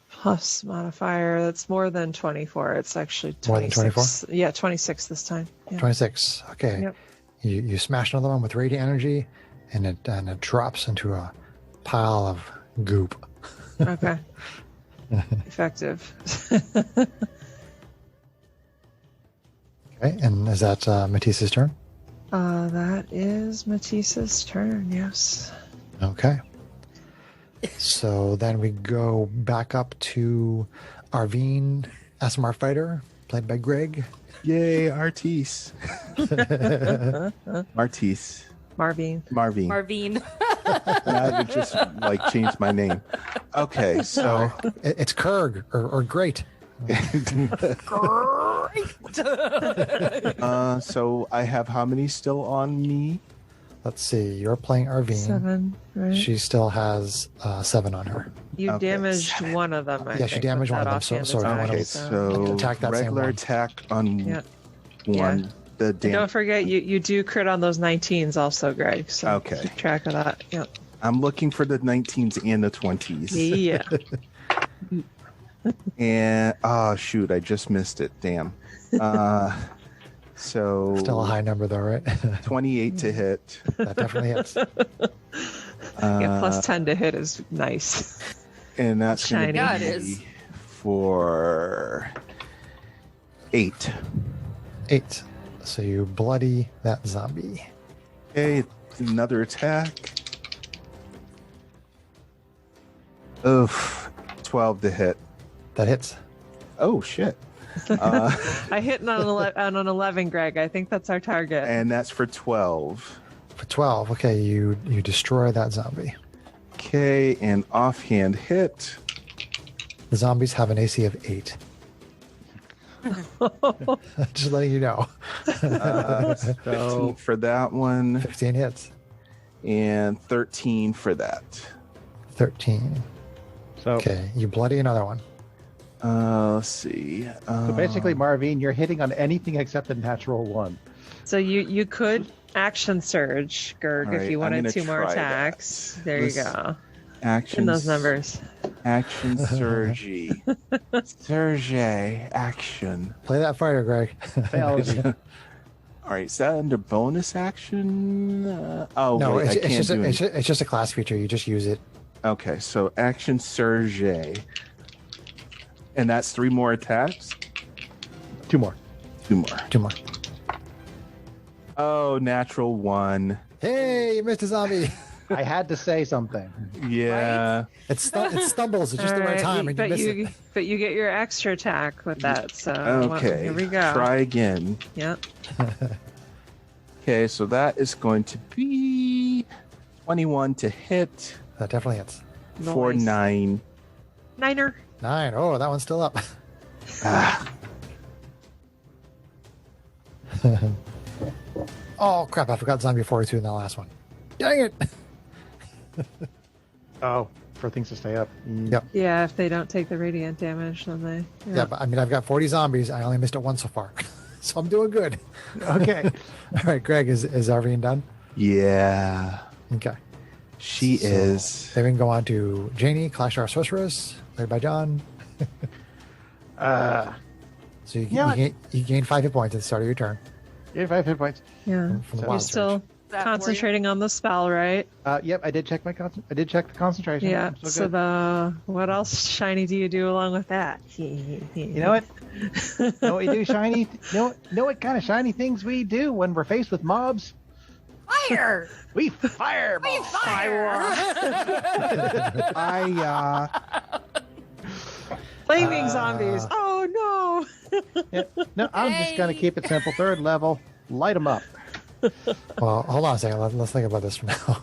Plus modifier. That's more than 24. It's actually 26. More than 24? Yeah, 26 this time. Yeah. 26. Okay. Yep. You smash another one with radiant energy, and it drops into a pile of goop. Okay. Effective. Okay, and is that Matteice's turn? That is Matteice's turn, yes. Okay. So then we go back up to Arvene, SMR fighter, played by Greg. Yay, Artise. Matteice. Marvine. Marvine. I would just change my name. Okay, so It's Kurg or Great. So I have how many still on me? Let's see. You're playing Arvene. 7, right? She still has 7 on her. You damaged one of them, I think. She damaged one of them. So attack that regular same attack on Yeah. one. The And don't forget, you do crit on those 19s also, Greg. So keep track of that. Yeah. I'm looking for the 19s and the 20s. Yeah. And shoot, I just missed it. Damn. So still a high number though, right? 28 to hit. That definitely hits. Plus 10 to hit is nice. And that's going to Shiny. be for 8. 8. So you bloody that zombie. Okay, another attack. Oof, 12 to hit. That hits. Oh shit. I hit on an 11, Greg. I think that's our target. And that's for 12. For 12, okay, you destroy that zombie. Okay, and offhand hit. The zombies have an AC of 8. Just letting you know. 15 for that one. 15 hits. And 13 for that. 13. So okay, you bloody another one. Let's see. So basically, Marvine, you're hitting on anything except a natural 1. So you could action surge, Gerg, Right, if you I'm wanted gonna 2 more try attacks. that. There Let's- you go. Action. In those numbers. Action Surge. Surge. Action. Play that fighter, Greg. All right, is that under bonus action? No, wait, it's just a class feature. You just use it. Okay, so Action Surge. And that's 3 more attacks? 2 more. 2 more. 2 more. Oh, natural 1. Hey, you missed a zombie. I had to say something. Yeah. It stumbles at just the right time, and you miss it. But you get your extra attack with that. So Okay. here we go. Try again. Yeah. Okay, so that is going to be 21 to hit. That definitely hits. For 9. Niner. 9. Oh, that one's still up. Oh, crap. I forgot Zombie 42 in that last one. Dang it. Oh, for things to stay up. Yep. Yeah, if they don't take the radiant damage, then they. Yeah, but I mean, I've got 40 zombies. I only missed it once so far. So I'm doing good. Okay. All right, Greg, is Arvene done? Yeah. Okay. She is. Then we can go on to Jainey, Clash Star Sorceress, played by John. Uh, So you gain 5 hit points at the start of your turn. Yeah, 5 hit points. Yeah. From the You're wild still That concentrating on the spell, right? Yep, I did check I did check the concentration. Yeah. I'm So good. what else shiny do you do along with that? You know what? Know what we do, shiny? Know what kind of shiny things we do when we're faced with mobs? Fire! We fire! We fire! Flaming zombies. Oh no! Yeah, no, I'm just gonna keep it simple. 3rd level, light them up. Well, hold on a second. Let's think about this for now.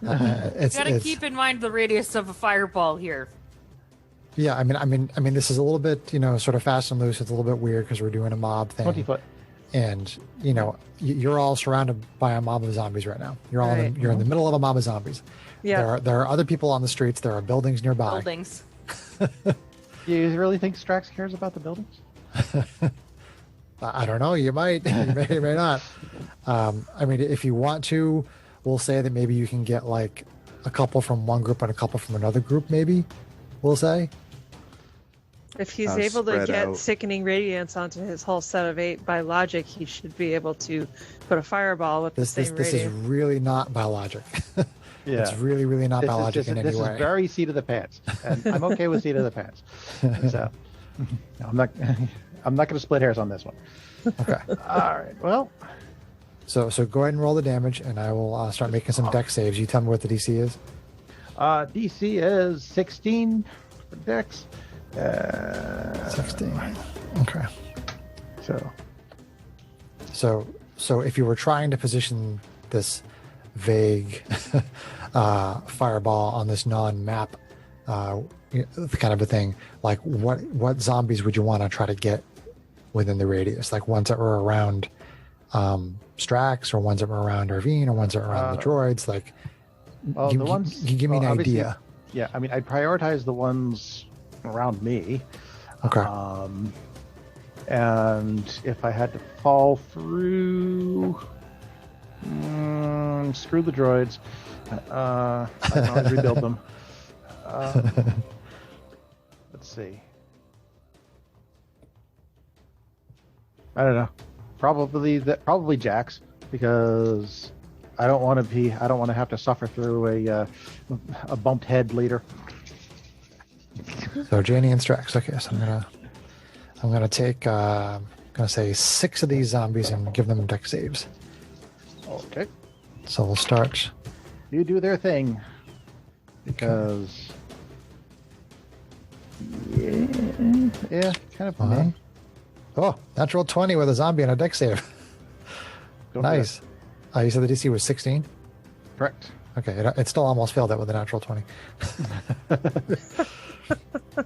Gotta keep in mind the radius of a fireball here. Yeah, I mean, this is a little bit, sort of fast and loose. It's a little bit weird because we're doing a mob thing. 20 foot. and you're all surrounded by a mob of zombies right now. You're all you're in the middle of a mob of zombies. Yeah. There are other people on the streets. There are buildings nearby. Buildings. You really think Strakx cares about the buildings? I don't know. You might. You may not. I mean, if you want to, we'll say that maybe you can get like a couple from one group and a couple from another group. Maybe we'll say. If he's able to get sickening radiance onto his whole set of 8 by logic, he should be able to put a fireball with the same radiance. This is really not by logic. Yeah. It's really, really not by logic in any way. This is very seat of the pants, and I'm okay with seat of the pants. So I'm not going to split hairs on this one. Okay. All right. Well. So go ahead and roll the damage, and I will start making some dex saves. You tell me what the DC is. DC is 16 for dex. 16. Okay. So if you were trying to position this vague fireball on this non-map kind of a thing, like what zombies would you want to try to get within the radius? Like ones that were around Strakx, or ones that were around Arvene, or ones that were around the droids? Like, give me an idea. Yeah, I mean, I prioritize the ones around me. Okay. And if I had to fall through, screw the droids. I can always rebuild them. Let's see. I don't know. Probably Jax, because I don't want to have to suffer through a bumped head later. So Jainey and Strakx. Okay, so I'm gonna take I'm gonna say 6 of these zombies and give them dex saves. Okay. So we'll start. You do their thing, because yeah, kind of fun. Oh, natural 20 with a zombie and a dex save. Nice. You said the DC was 16? Correct. Okay, it still almost failed that with a natural 20.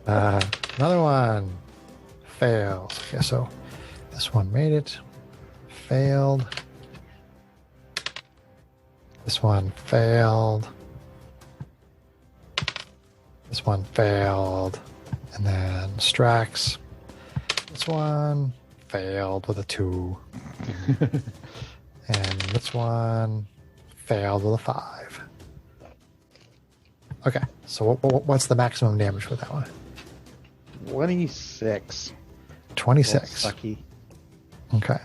Another one fails. Okay, so this one made it. Failed. This one failed. This one failed. And then Strakx. This one failed with a 2. And this one failed with a 5. Okay, so what's the maximum damage for that one? 26. 26. Sucky. Okay.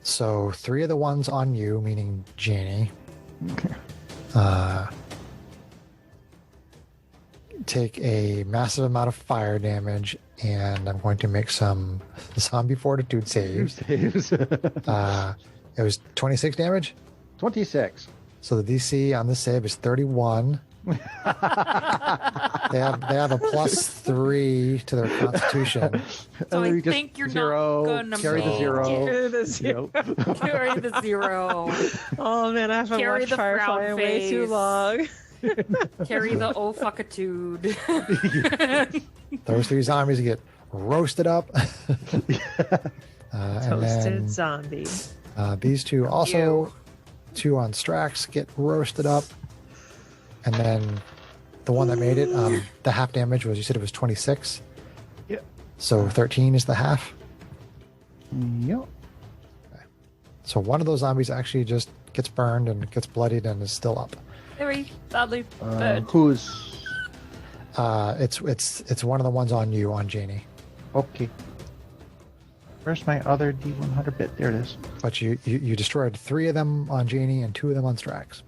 So 3 of the ones on you, meaning Jainey, take a massive amount of fire damage, and I'm going to make some zombie fortitude saves. It was 26 damage? 26. So the DC on this save is 31. They have a +3 to their constitution. So I think you're not gonna carry the 0. Carry the 0. Carry the 0. Oh man, I haven't watched Firefly in way too long. Carry the fuckitude. Those 3 zombies get roasted up. Toasted zombie. These 2 also, 2 on Strakx get roasted up. And then the one that made it, the half damage was, you said it was 26? Yeah. So 13 is the half? Yep. Okay. So one of those zombies actually just gets burned and gets bloodied and is still up. Very sadly dead. Who's? It's one of the ones on you, on Jainey. Okay. Where's my other D100 bit? There it is. But you destroyed 3 of them on Jainey and 2 of them on Strakx.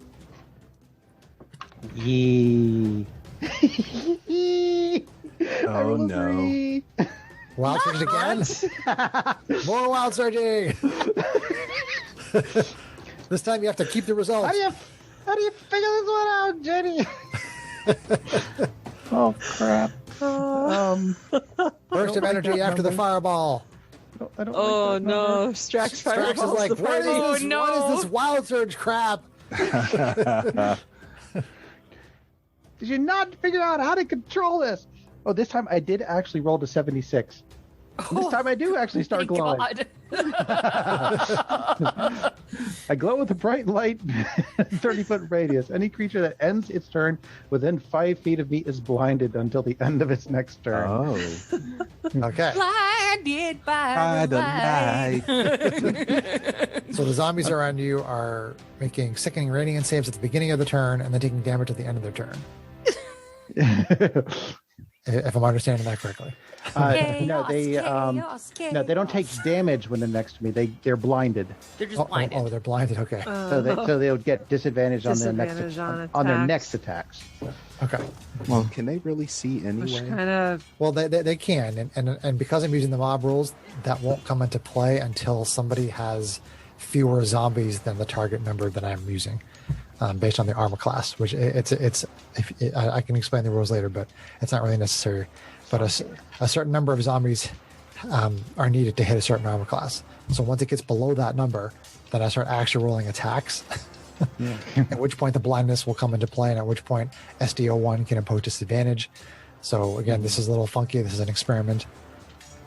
Yee. Oh no. Wild surge again? More wild surging! This time you have to keep the results. How do you figure this one out, Jenny? Oh crap. Burst of energy after the fireball. I don't Oh no, Strakx fireball. Strakx is like, what is this wild surge crap? Did you not figure out how to control this? Oh, this time I did actually roll to 76. This time I do actually start glowing. God. I glow with a bright light, 30-foot radius. Any creature that ends its turn within 5 feet of me is blinded until the end of its next turn. Oh. Okay. Blinded by the light. So the zombies around you are making sickening radiant saves at the beginning of the turn and then taking damage at the end of their turn. If I'm understanding that correctly. No, they don't take damage when they're next to me. They're blinded. They're just blinded. Oh, they're blinded. Okay. So they would get disadvantage on their next attacks. Okay. Well, can they really see Which anyway? kind of Well, they can, and because I'm using the mob rules, that won't come into play until somebody has fewer zombies than the target number that I'm using, based on the armor class. Which I can explain the rules later, but it's not really necessary. But a certain number of zombies are needed to hit a certain armor class. So once it gets below that number, then I start actually rolling attacks. At which point the blindness will come into play, and at which point SDO1 can impose disadvantage. So again, this is a little funky. This is an experiment.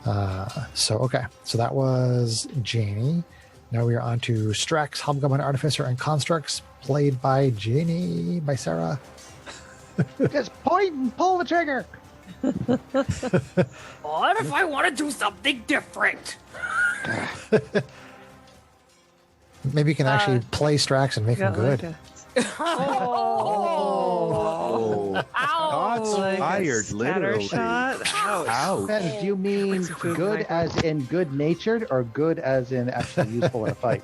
So that was Jainey. Now we are on to Strakx, Hobgoblin Artificer, and Constructs, played by Jainey, by Sarah. Just point and pull the trigger. What if I want to do something different? Maybe you can actually play Strakx and make him good. Oh. Shots fired, literally. Ouch. Ben, do you mean good as in good-natured or good as in actually useful in a fight?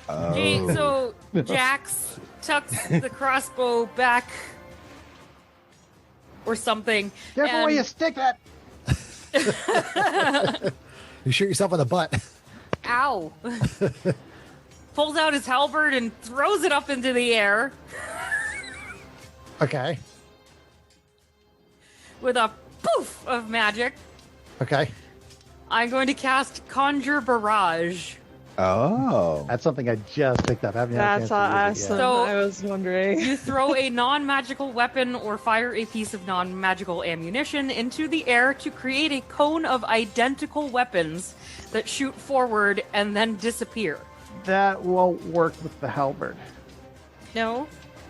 Okay, so Jax tucks the crossbow back or something. Careful where you stick that. You shoot yourself in the butt. Ow. Pulls out his halberd and throws it up into the air. Okay. With a poof of magic. Okay. I'm going to cast Conjure Barrage. Oh. That's something I just picked up. I haven't had a that's chance to use it yet. awesome. So- I was wondering. You throw a non-magical weapon or fire a piece of non-magical ammunition into the air to create a cone of identical weapons that shoot forward and then disappear. That won't work with the halberd. No?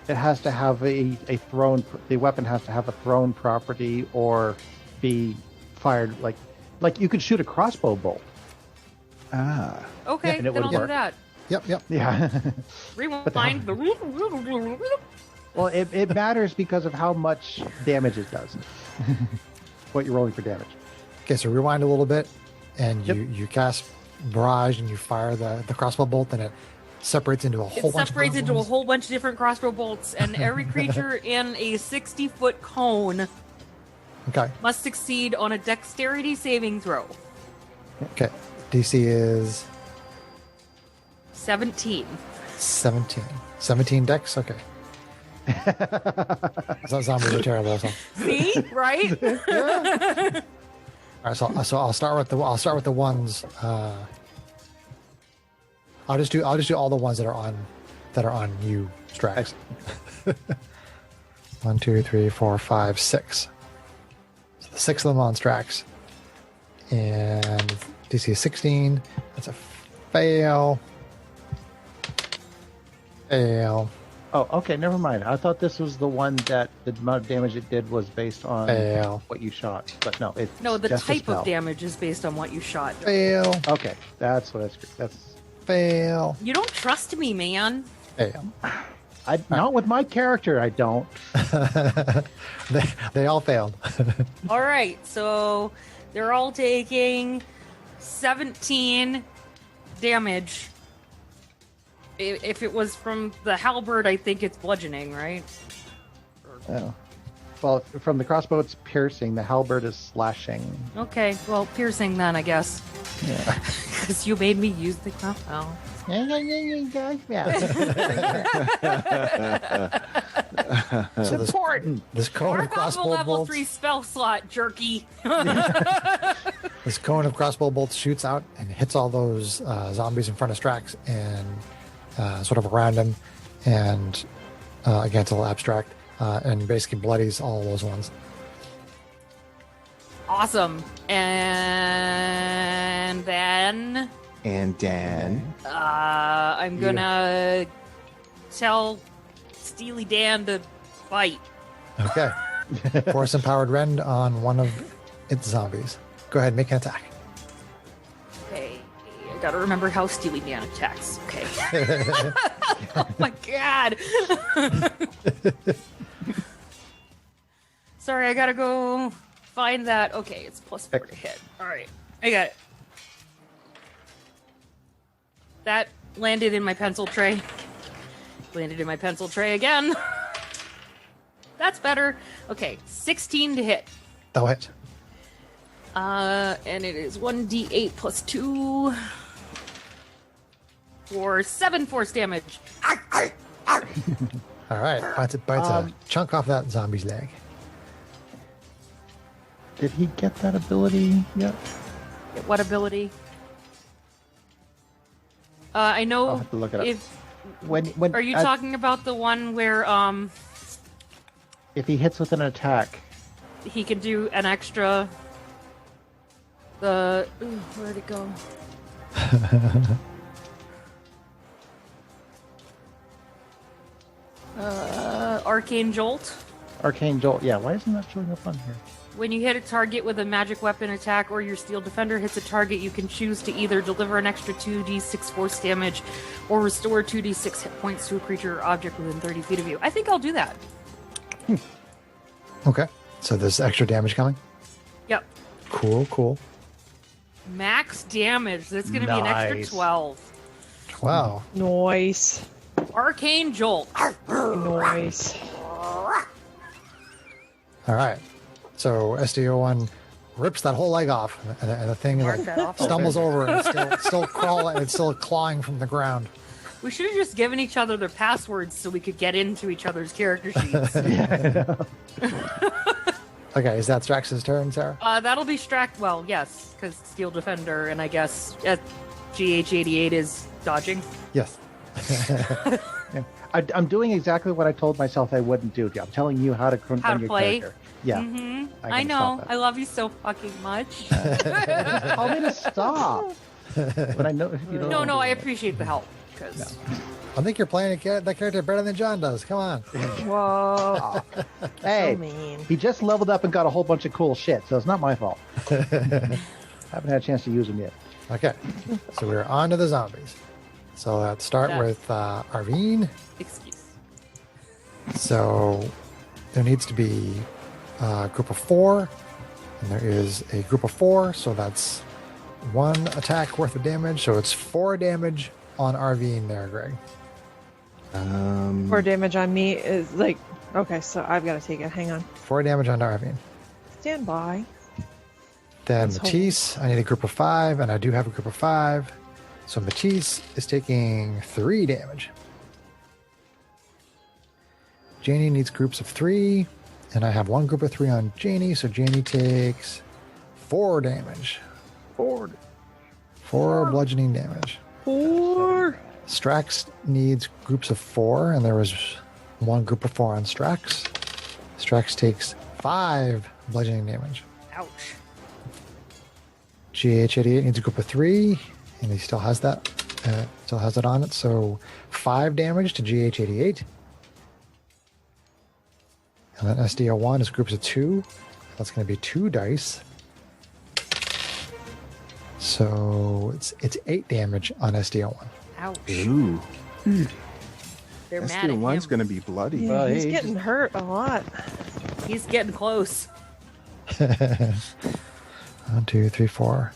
It has to have a thrown. The weapon has to have a thrown property or be fired like you could shoot a crossbow bolt. Ah. Okay, and it then I'll would do work. that. Yep. Yeah. Rewind. Well, it matters because of how much damage it does. What you're rolling for damage. Okay, so rewind a little bit, and Yep. you cast barrage, and you fire the crossbow bolt, and it separates into a whole It bunch separates of into a ones. whole bunch of different crossbow bolts, and every creature in a 60-foot cone Okay. must succeed on a dexterity saving throw. Okay. DC is 17. 17. 17 dex? Okay. Zombies are terrible. So. See? Right? All right, so I'll start with the ones. I'll just do all the ones that are on you, Strakx. 1, 2, 3, 4, 5, 6. So the 6 of them on Strakx, and DC is 16. That's a fail. Fail. Oh, okay, never mind. I thought this was the one that the amount of damage it did was based on Fail. what you shot. But no, it's No, the just a type of spell. damage is based on what you shot. Fail. Okay, that's what that's. Fail. You don't trust me, man. Fail. Not with my character. I don't. they all failed. All right, so they're all taking 17 damage. If it was from the halberd, I think it's bludgeoning, right? Oh. Well, from the crossbow, it's piercing. The halberd is slashing. Okay, well, piercing then, I guess. Yeah. Because you made me use the crossbow. It's important. This cone of Mark off a crossbow level bolts. 3 spell slot, jerky. This cone of crossbow bolts shoots out and hits all those zombies in front of Strakx and sort of around him, and again, it's a little abstract, and basically bloodies all those ones. Awesome. And then And Dan. I'm gonna tell Steely Dan to fight. Okay. Force empowered rend on one of its zombies. Go ahead, make an attack. Okay, I gotta remember how Steely Dan attacks. Okay. Oh my god. Sorry, I gotta go find that. Okay, it's +4 to hit. Alright, I got it. That landed in my pencil tray. Landed in my pencil tray again. That's better. Okay, 16 to hit. That'll hit. And it is 1d8 + 2 for 7 force damage. All right, bites a chunk off that zombie's leg. Did he get that ability yet? What ability? I know. I'll have to look it up. When are you talking about the one where if he hits with an attack, he can do an extra? Where'd it go? Arcane Jolt. Arcane Jolt. Yeah, why isn't that showing up on here? When you hit a target with a magic weapon attack or your steel defender hits a target, you can choose to either deliver an extra 2d6 force damage or restore 2d6 hit points to a creature or object within 30 feet of you. I think I'll do that. Okay, so there's extra damage coming? Yep. Cool. Max damage. That's going to be an extra 12. Wow. Nice. Arcane Jolt. Nice. All right. So SDO1 rips that whole leg off, and the thing stumbles over and it's still crawling. It's still clawing from the ground. We should have just given each other their passwords so we could get into each other's character sheets. Okay, is that Strax's turn, Sarah? That'll be Strakx. Well, yes, because Steel Defender, and I guess GH88 is dodging. Yes. Yeah. I'm doing exactly what I told myself I wouldn't do. I'm telling you how to run your play. character. Yeah. Mm-hmm. I know. I love you so fucking much. Tell me to stop. But I know you don't. No, I appreciate the help. Because I think you're playing that character better than John does. Come on. Whoa. Hey, So mean. he just leveled up and got a whole bunch of cool shit, so it's not my fault. Haven't had a chance to use them yet. Okay, so we're on to the zombies. So let's start with Arvene. Excuse. So there needs to be a group of 4, and there is a group of 4, so that's 1 attack worth of damage. So it's 4 damage on Arvene there, Greg. 4 damage on me is like, okay, so I've got to take it. Hang on. 4 damage on Arvene. Stand by. Then Let's Matteice, I need a group of 5, and I do have a group of 5. So Matteice is taking 3 damage. Jainey needs groups of 3, and I have 1 group of 3 on Jainey, so Jainey takes 4 damage. 4 bludgeoning damage. 4. Strakx needs groups of 4, and there was 1 group of 4 on Strakx. Strakx takes 5 bludgeoning damage. Ouch. GH88 needs a group of 3, and he still has that. Still has it on it, so 5 damage to GH88. And then SDO1 is groups of 2. That's going to be 2 dice. So it's 8 damage on SDO1. Ouch. Ooh. They're mad at him. SDO1's going to be bloody. Yeah, he's getting hurt a lot. He's getting close. 1, 2, 3, 4,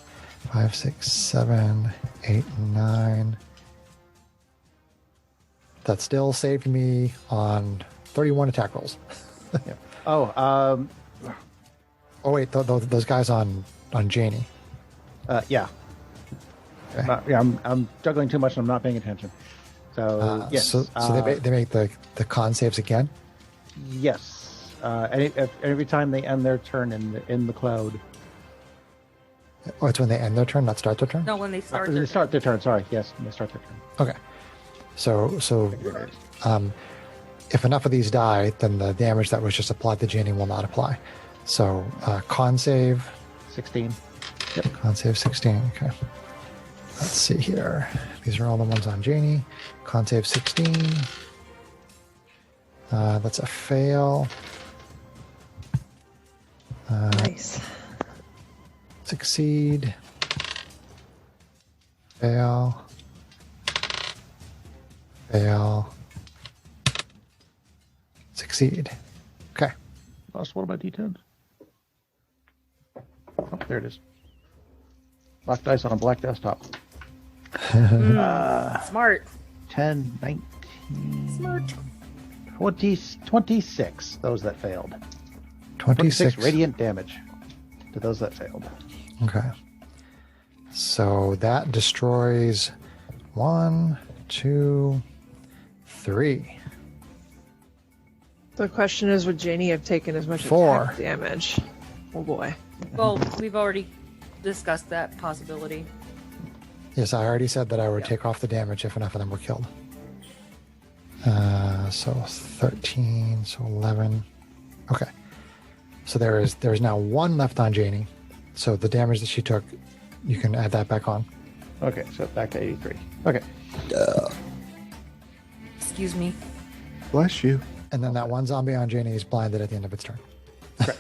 5, 6, 7, 8, 9. That still saved me on 31 attack rolls. Yeah. Oh wait, those guys on Jainey. Yeah. Okay. Yeah, I'm juggling too much and I'm not paying attention. So yes. So they make the con saves again. Yes. Every time they end their turn in the cloud. Oh, it's when they end their turn, not start their turn. No, when they start. They start their turn. Sorry. Yes, when they start their turn. Okay. So if enough of these die, then the damage that was just applied to Jainey will not apply. So con save 16. Yep. Con save 16. Okay. Let's see here. These are all the ones on Jainey. Con save 16. That's a fail. Nice. Succeed. Fail. Fail. Succeed. Okay. Lost one of my D10s. Oh, there it is. Black dice on a black desktop. Smart. 10, 19... Smart. 26, those that failed. 26 radiant damage to those that failed. Okay. So that destroys 1, 2, 3. The question is, would Jainey have taken as much 4 attack damage? Oh boy. Well, we've already discussed that possibility. Yes, I already said that I would take off the damage if enough of them were killed. So 13, so 11. Okay. So there's now 1 left on Jainey. So the damage that she took, you can add that back on. Okay, so back to 83. Okay. Excuse me. Bless you. And then that 1 zombie on Jainey is blinded at the end of its turn. Correct.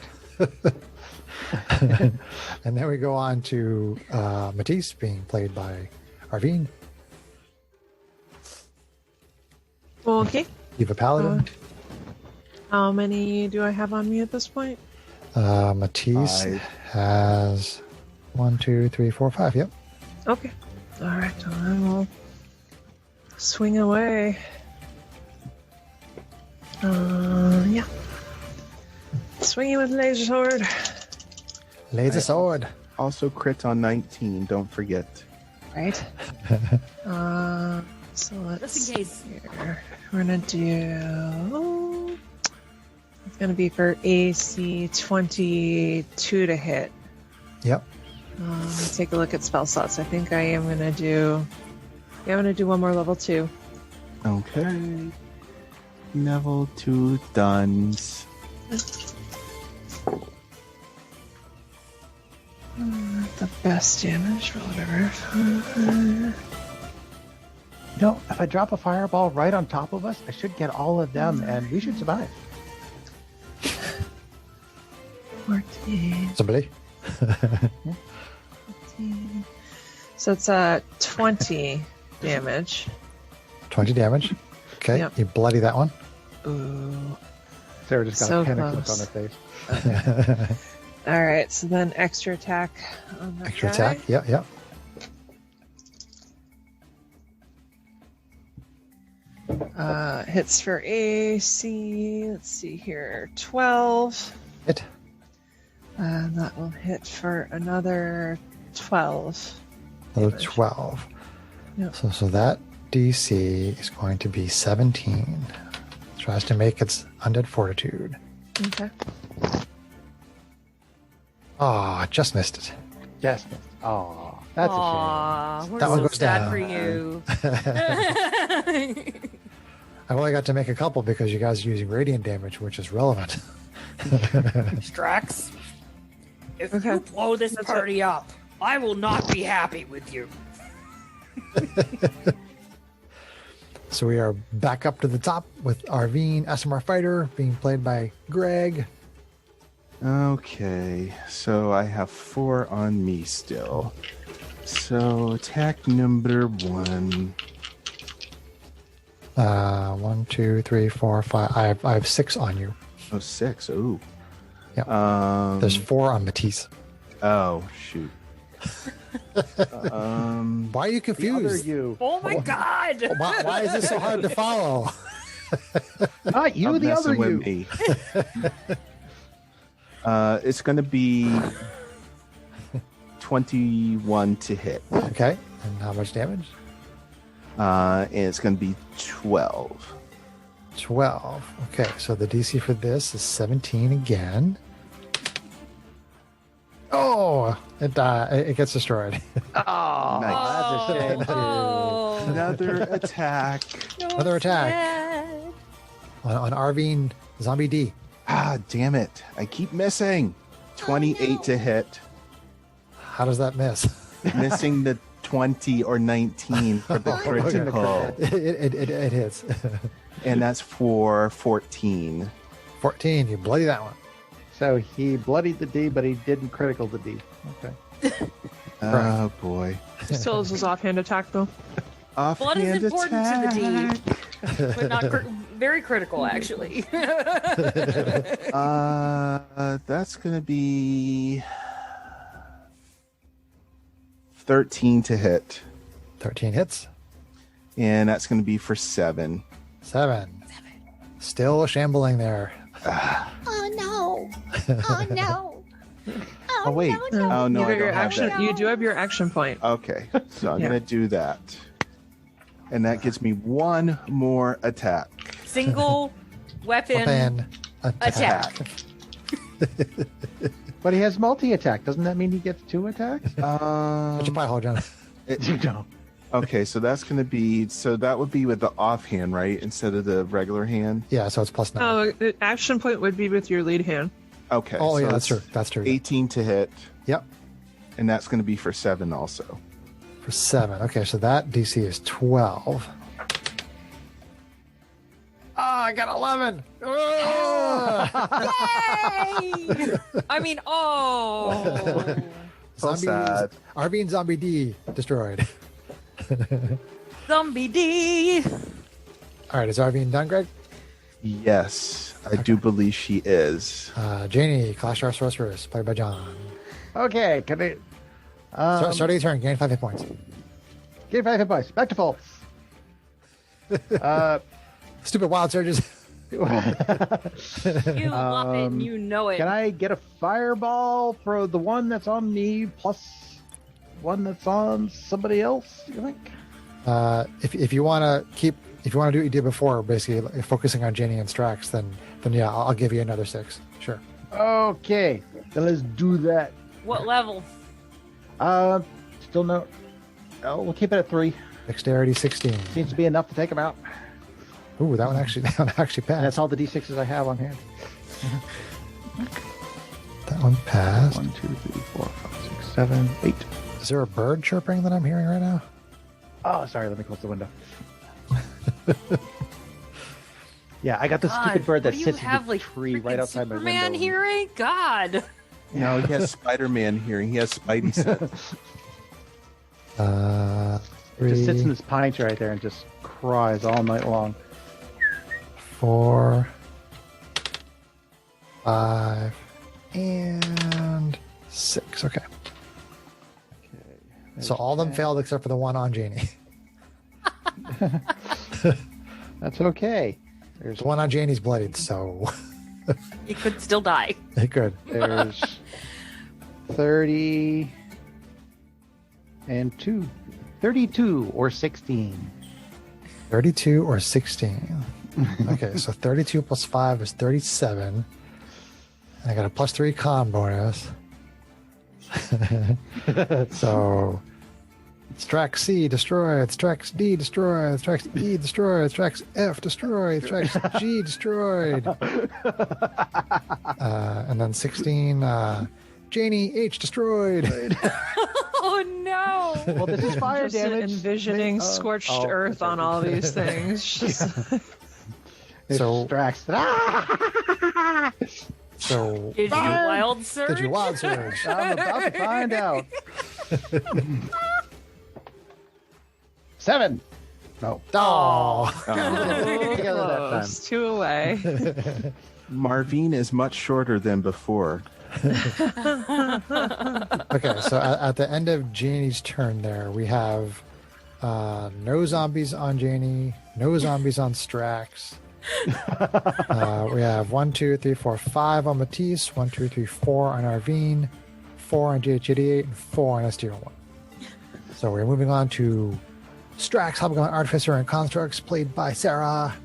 And then we go on to Matteice being played by Arvene. Okay. Eva Paladin. How many do I have on me at this point? Matteice 5. has 1, 2, 3, 4, 5. Yep. Okay. All right. I will swing away. Yeah. Swinging with laser sword. Laser sword. Also crit on 19, don't forget. Right. So let's Just in case. see here. We're gonna do. It's gonna be for AC 22 to hit. Yep. Take a look at spell slots. I think I am gonna do. Yeah, I'm gonna do one more level 2. Okay. Level 2 done. The best damage or whatever. You know, if I drop a fireball right on top of us, I should get all of them, and we should survive. 14. Somebody? 14. So it's 20 damage. 20 damage. Okay. Yep. You bloody that one. Ooh. Sarah just got So a panic close. look on her face. All right. So then extra attack on that Extra guy. attack. Yep. Yep. Hits for AC. Let's see here. 12. Hit. And that will hit for another 12. Another damage. 12. Yep. So that DC is going to be 17. Tries to make its undead fortitude. Okay. Oh, just missed it. Yes. Oh, that's Aww, we're That one so goes sad down. for you. I've only got to make a couple because you guys are using radiant damage, which is relevant. Strax, if Okay. you blow this party up, I will not be happy with you. So we are back up to the top with Arvene, SMR Fighter, being played by Greg. Okay, so I have 4 on me still. So attack number 1. 1, 2, 3, 4, 5. I have 6 on you. Oh, 6. Ooh. Yeah. There's 4 on Matteice. Oh, shoot. Why are you confused? you. Oh my god! Why is this so hard to follow? Not you, Stop the other messing you. with me. It's going to be 21 to hit. Okay. And how much damage? And it's going to be 12. 12. Okay. So the DC for this is 17 again. Oh, it gets destroyed. Oh, Nice. that's a shame. Oh, Another attack. Another attack sad. on Arvene Zombie D. Ah, damn it. I keep missing. 28 to hit. How does that miss? Missing the 20 or 19 for the critical. It hits. And that's for 14. 14, you bloody that one. So he bloodied the D, but he didn't critical the D. Okay. Oh, boy. Still is his offhand attack, though. Blood is Offhand important to the attack. D, but not very critical, actually. That's going to be 13 to hit. 13 hits. And that's going to be for 7. 7. Still shambling there. Oh no! Oh no! Oh, wait. Oh, no, I don't have that. You do have your action point. Okay, so I'm going to do that. And that gives me one more attack. Single weapon attack. But he has multi-attack. Doesn't that mean he gets 2 attacks? What's your pie hole, John? Okay, so that's going to be... So that would be with the offhand, right? Instead of the regular hand? Yeah, so it's plus 9. Oh, the action point would be with your lead hand. Okay. Oh, so yeah, that's it's true. That's true. 18 to hit. Yep. And that's going to be for 7 also. For 7. Okay, so that DC is 12. Ah, I got 11. Yay! I mean, oh. So sad. Arvene Zombie D destroyed. Zombie D. All right, is Arvene done, Greg? Yes, I do believe she is. Jainey, Clash Star Sorceress, played by John. Okay, can I... Start your turn, gain 5 hit points. Gain 5 hit points. Back to full. Stupid wild surges. You love it and you know it. Can I get a fireball for the one that's on me plus one that's on somebody else, you think? If you want to do what you did before, basically focusing on Jainey and Strakx, then yeah, I'll give you another 6. Sure. Okay, then let's do that. What level? Still no. Oh, we'll keep it at 3. Dexterity 16. Seems to be enough to take him out. Ooh, that one actually passed. And that's all the D6s I have on hand. That one passed. 1, 2, 3, 4, 5, 6, 7, 8. Is there a bird chirping that I'm hearing right now? Oh, sorry. Let me close the window. Yeah, I got this stupid bird that sits in the tree right outside Superman my window. hearing? God. No, he has Spider-Man hearing. He has Spidey sense. It just sits in this pine tree right there and just cries all night long. 4, 5, and 6. Okay. So all of them failed except for the one on Jainey. That's okay. There's one on Jainey's bloodied, so He could still die. He could. There's 30 and 2. 32 or 16. 32 or 16. Okay, so 32 plus 5 is 37. And I got a plus 3 con bonus. So Strakx C destroyed, Strakx D destroyed, Strakx E destroyed, Strakx F destroyed, Strakx G destroyed. And then 16, Jainey H destroyed. Oh no! Well, this is fire Just damage. envisioning scorched earth on all these things. So Strakx. So Did you wild surge? Did you wild surge? I'm about to find out. 7. No. Oh. Together that time. 2 away. Marvene is much shorter than before. Okay, so at the end of Jainey's turn there, we have no zombies on Jainey, no zombies on Strakx. We have 1, 2, 3, 4, 5 on Matteice, 1, 2, 3, 4 on Arvene, 4 on GH88, and 4 on SDR1. So we're moving on to Strakx, Hobgoblin Artificer, and Constructs, played by Sarah.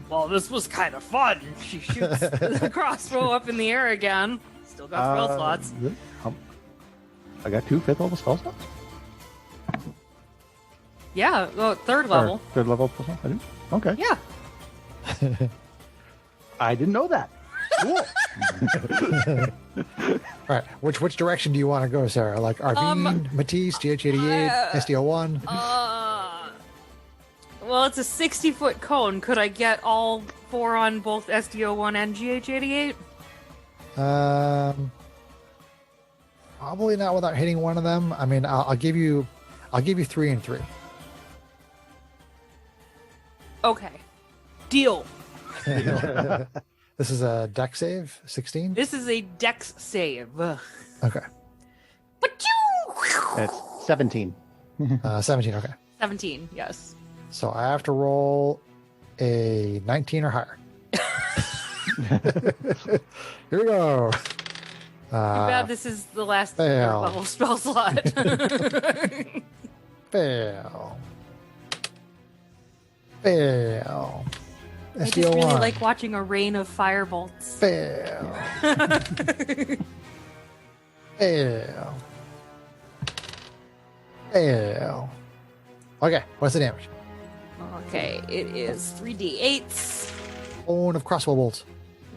Well, this was kind of fun. She shoots the crossbow up in the air again. Still got spell slots. I got 2 5th level spell slots? Yeah, well, 3rd level. 3rd level spell slots? I do? Okay. Yeah. I didn't know that. All right. Which direction do you want to go, Sarah? Like Arvene, Matteice, GH88, SDO1? Well, it's a 60-foot cone. Could I get all 4 on both SDO1 and GH88? Probably not without hitting one of them. I mean, I'll give you 3 and 3. Okay. Deal. This is a dex save, 16? This is a dex save. Okay. That's 17. 17, okay. 17, yes. So I have to roll a 19 or higher. Here we go. Too bad this is the last fail. level spell slot. Fail. Fail. I just SDO1. really like watching a rain of firebolts. Fail. Fail. Fail. Okay, what's the damage? Okay, it is 3d8s. Bone of crossbow bolts.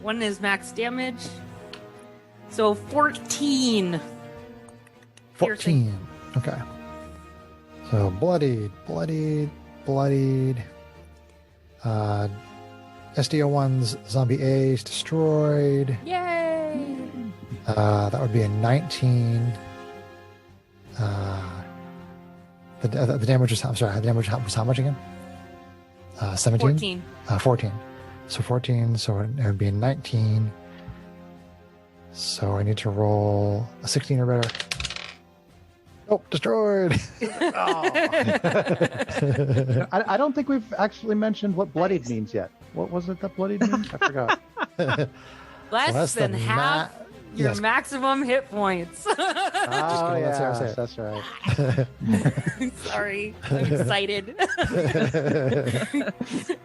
1 is max damage. So 14. 14. Okay. So bloodied. SDO1's zombie A is destroyed. Yay! That would be a 19. The damage was, I'm sorry, the damage was how much again? 17? 14. 14. So 14, so it would be a 19. So I need to roll a 16 or better. Oh, destroyed! I don't think we've actually mentioned what bloodied means yet. What was it that bloodied means? I forgot. Less than half your maximum hit points. Oh, yeah, that's right. Sorry, I'm excited.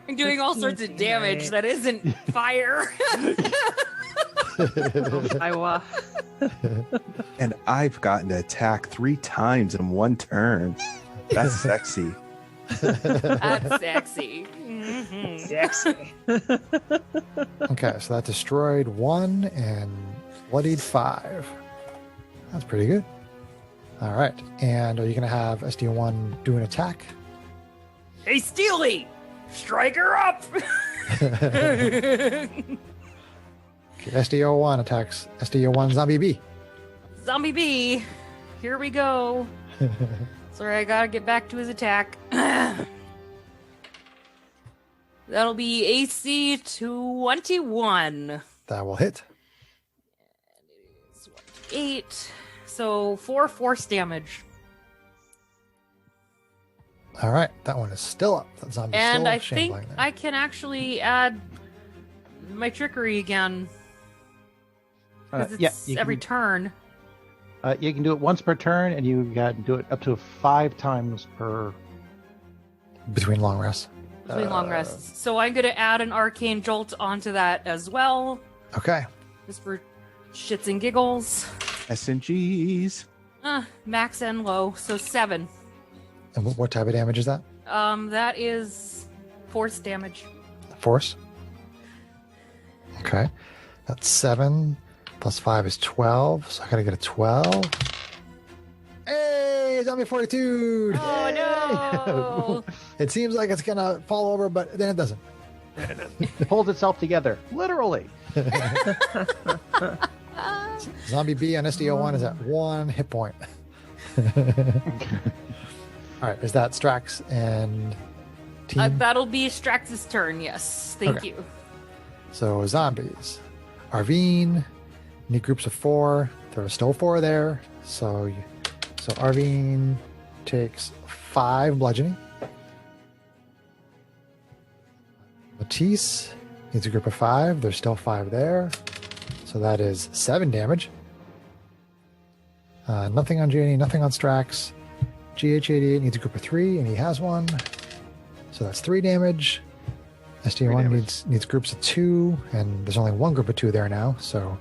I'm doing all sorts of damage that isn't fire. And I've gotten to attack 3 times in one turn. That's sexy. That's sexy. Mm-hmm. Sexy. Okay, so that destroyed 1 and bloodied 5. That's pretty good. All right, and are you going to have SD1 do an attack? Hey, Steely! Strike her up! Okay, SDO1 attacks SDO1 Zombie B. Zombie B, here we go. Sorry, I gotta get back to his attack. That'll be AC 21. That will hit. 8. So 4 force damage. All right, that one is still up. That zombie And still I think shambling there. I can actually add my trickery again. Because it's every turn. You can do it once per turn, and you can do it up to 5 times per... Between long rests. Between long rests. So I'm going to add an arcane jolt onto that as well. Okay. Just for shits and giggles. SNGs. Max and low, so 7. And what type of damage is that? That is force damage. Force? Okay. That's 7 plus 5 is 12. So I gotta get a 12. Hey, zombie fortitude! Oh no! It seems like it's gonna fall over, but then it doesn't. It holds itself together, literally. Zombie B on SDO1 is at 1 hit point. All right, is that Strakx and team? That'll be Strax's turn, yes. Thank Okay. you. So zombies. Arvene, need groups of 4. There are still 4 there. So Arvene takes 5 bludgeoning. Matteice needs a group of 5. There's still 5 there. So that is 7 damage. Nothing on Jainey, nothing on Strakx. GH88 needs a group of 3, and he has one. So that's 3 damage. SDO1 needs groups of 2, and there's only 1 group of 2 there now, so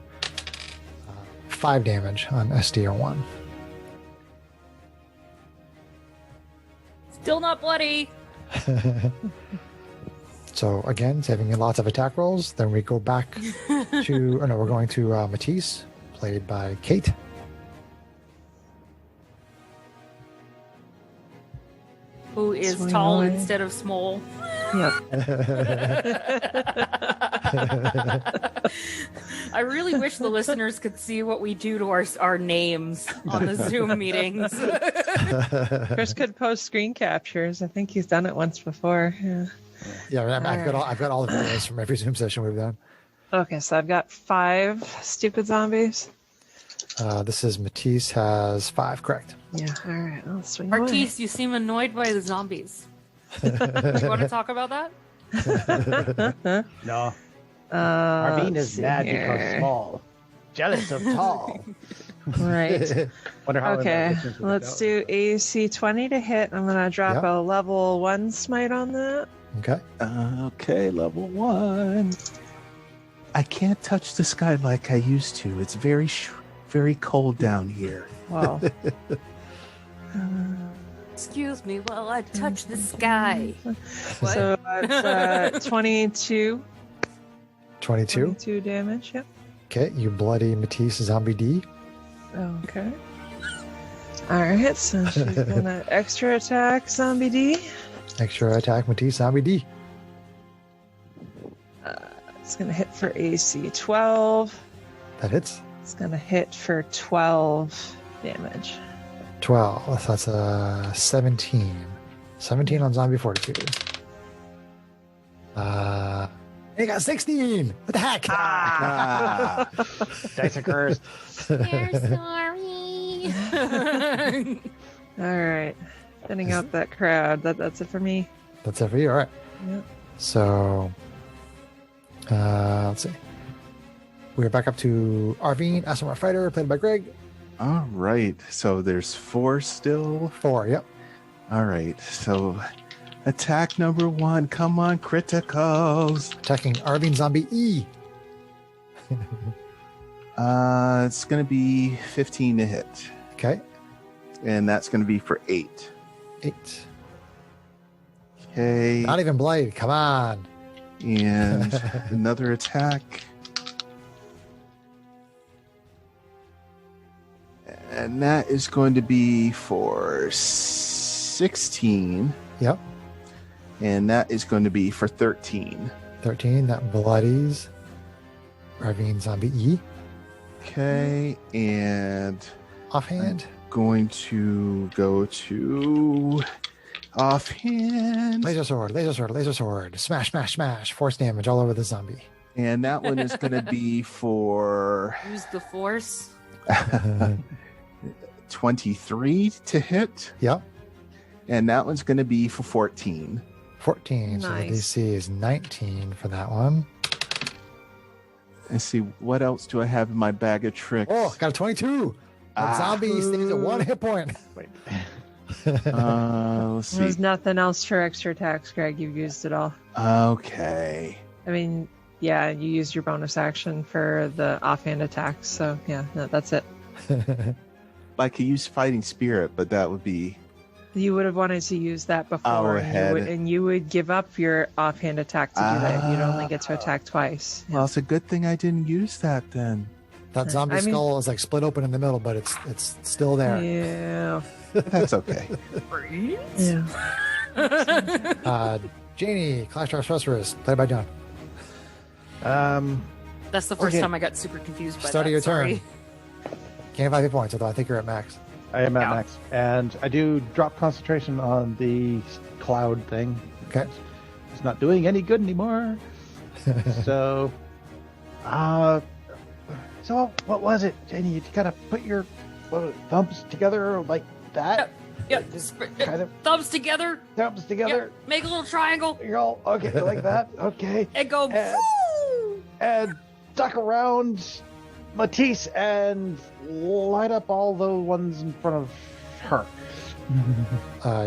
5 damage on SDO1. Still not bloody. So again, saving you lots of attack rolls. Then we go back to, we're going to Matteice, played by Kate. Who is tall instead of small. Yep. I really wish the listeners could see what we do to our names on the Zoom meetings. Chris could post screen captures. I think he's done it once before. Yeah, I've got all the videos from every Zoom session we've done. Okay, so I've got 5 stupid zombies. This is Matteice has 5, correct? Yeah, all right. I'll swing Matteice, you seem annoyed by the zombies. Do you want to talk about that? No. Arvene is mad because small. Jealous of tall. Right. Wonder how okay, let's do AC 20 to hit. I'm going to drop a level 1 smite on that. Okay. Okay, level 1. I can't touch the sky like I used to. It's very cold down here. Wow. Excuse me while I touch the sky. What? So it's 22. 22? 22 damage, yep. Okay, you bloody Matteice zombie D. Okay. Alright, so she's gonna extra attack zombie D. Extra attack Matteice zombie D. It's gonna hit for AC 12. That hits. It's gonna hit for 12 damage. 12. That's a 17. 17 on zombie fortitude. He got 16. What the heck? Dice are cursed. We're sorry. All right, thinning out that crowd. That's it for me. That's it for you. All right. Yep. So, let's see. We're back up to Arvene, SMR Fighter, played by Greg. All right. So there's 4 still. 4, yep. All right. So attack number 1. Come on, criticals. Attacking Arvene zombie E. It's going to be 15 to hit. Okay. And that's going to be for 8. 8. Okay. Not even Blade. Come on. And another attack. And that is going to be for 16. Yep. And that is going to be for 13. 13. That bloodies Arvene zombie E. Okay. And offhand. I'm going to go to offhand. Laser sword, laser sword, laser sword. Smash, smash, smash. Force damage all over the zombie. And that one is going to be for Use the force. 23 to hit. Yep. And that one's going to be for 14. 14. So the DC is 19 for that one. Let's see, what else do I have in my bag of tricks? Oh, got a 22. That zombie stays at 1 hit point. Wait. Let's see. There's nothing else for extra attacks, Greg. You've used it all. Okay. I mean, yeah, you used your bonus action for the offhand attacks. So, yeah, no, that's it. I could use Fighting Spirit, but that would be... You would have wanted to use that before, and you would give up your offhand attack to do that. You'd only get to attack twice. Well, it's a good thing I didn't use that then. That zombie skull is like split open in the middle, but it's still there. Yeah. That's okay. Yeah. Jainey, Clash Star Sorceress, played by John. That's the first time I got super confused by Start that. of your Sorry. turn. Can't have 5 hit points, although I think you're at max. I am at max. And I do drop concentration on the cloud thing. Okay. It's not doing any good anymore. So what was it, Jainey? You gotta put your thumbs together like that? Yep. Kind of Thumbs together. Thumbs together. Yep. Make a little triangle. You're all okay, like that. Okay. And go. And duck around Matteice and light up all the ones in front of her.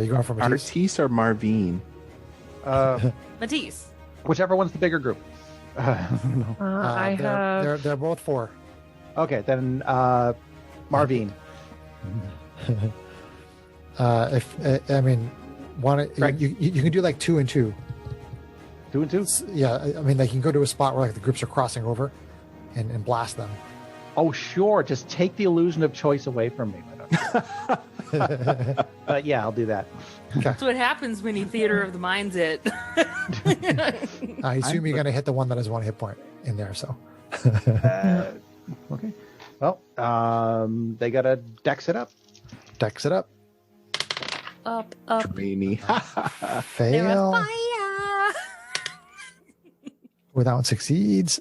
You going for Matteice? Matteice or Marvene? Matteice. Whichever one's the bigger group. They're both 4. Okay, then Marvene. If I mean, one you can do like 2 and 2. 2 and 2? Yeah, I mean, they can go to a spot where like the groups are crossing over and blast them. Oh, sure. Just take the illusion of choice away from me. But yeah, I'll do that. Okay. That's what happens when you theater of the minds it. I assume you're going to hit the one that has 1 hit point in there, so. Okay. Well, they got to dex it up. Dex it up. Up. Rainy. Fail. Fire. Well, that one succeeds.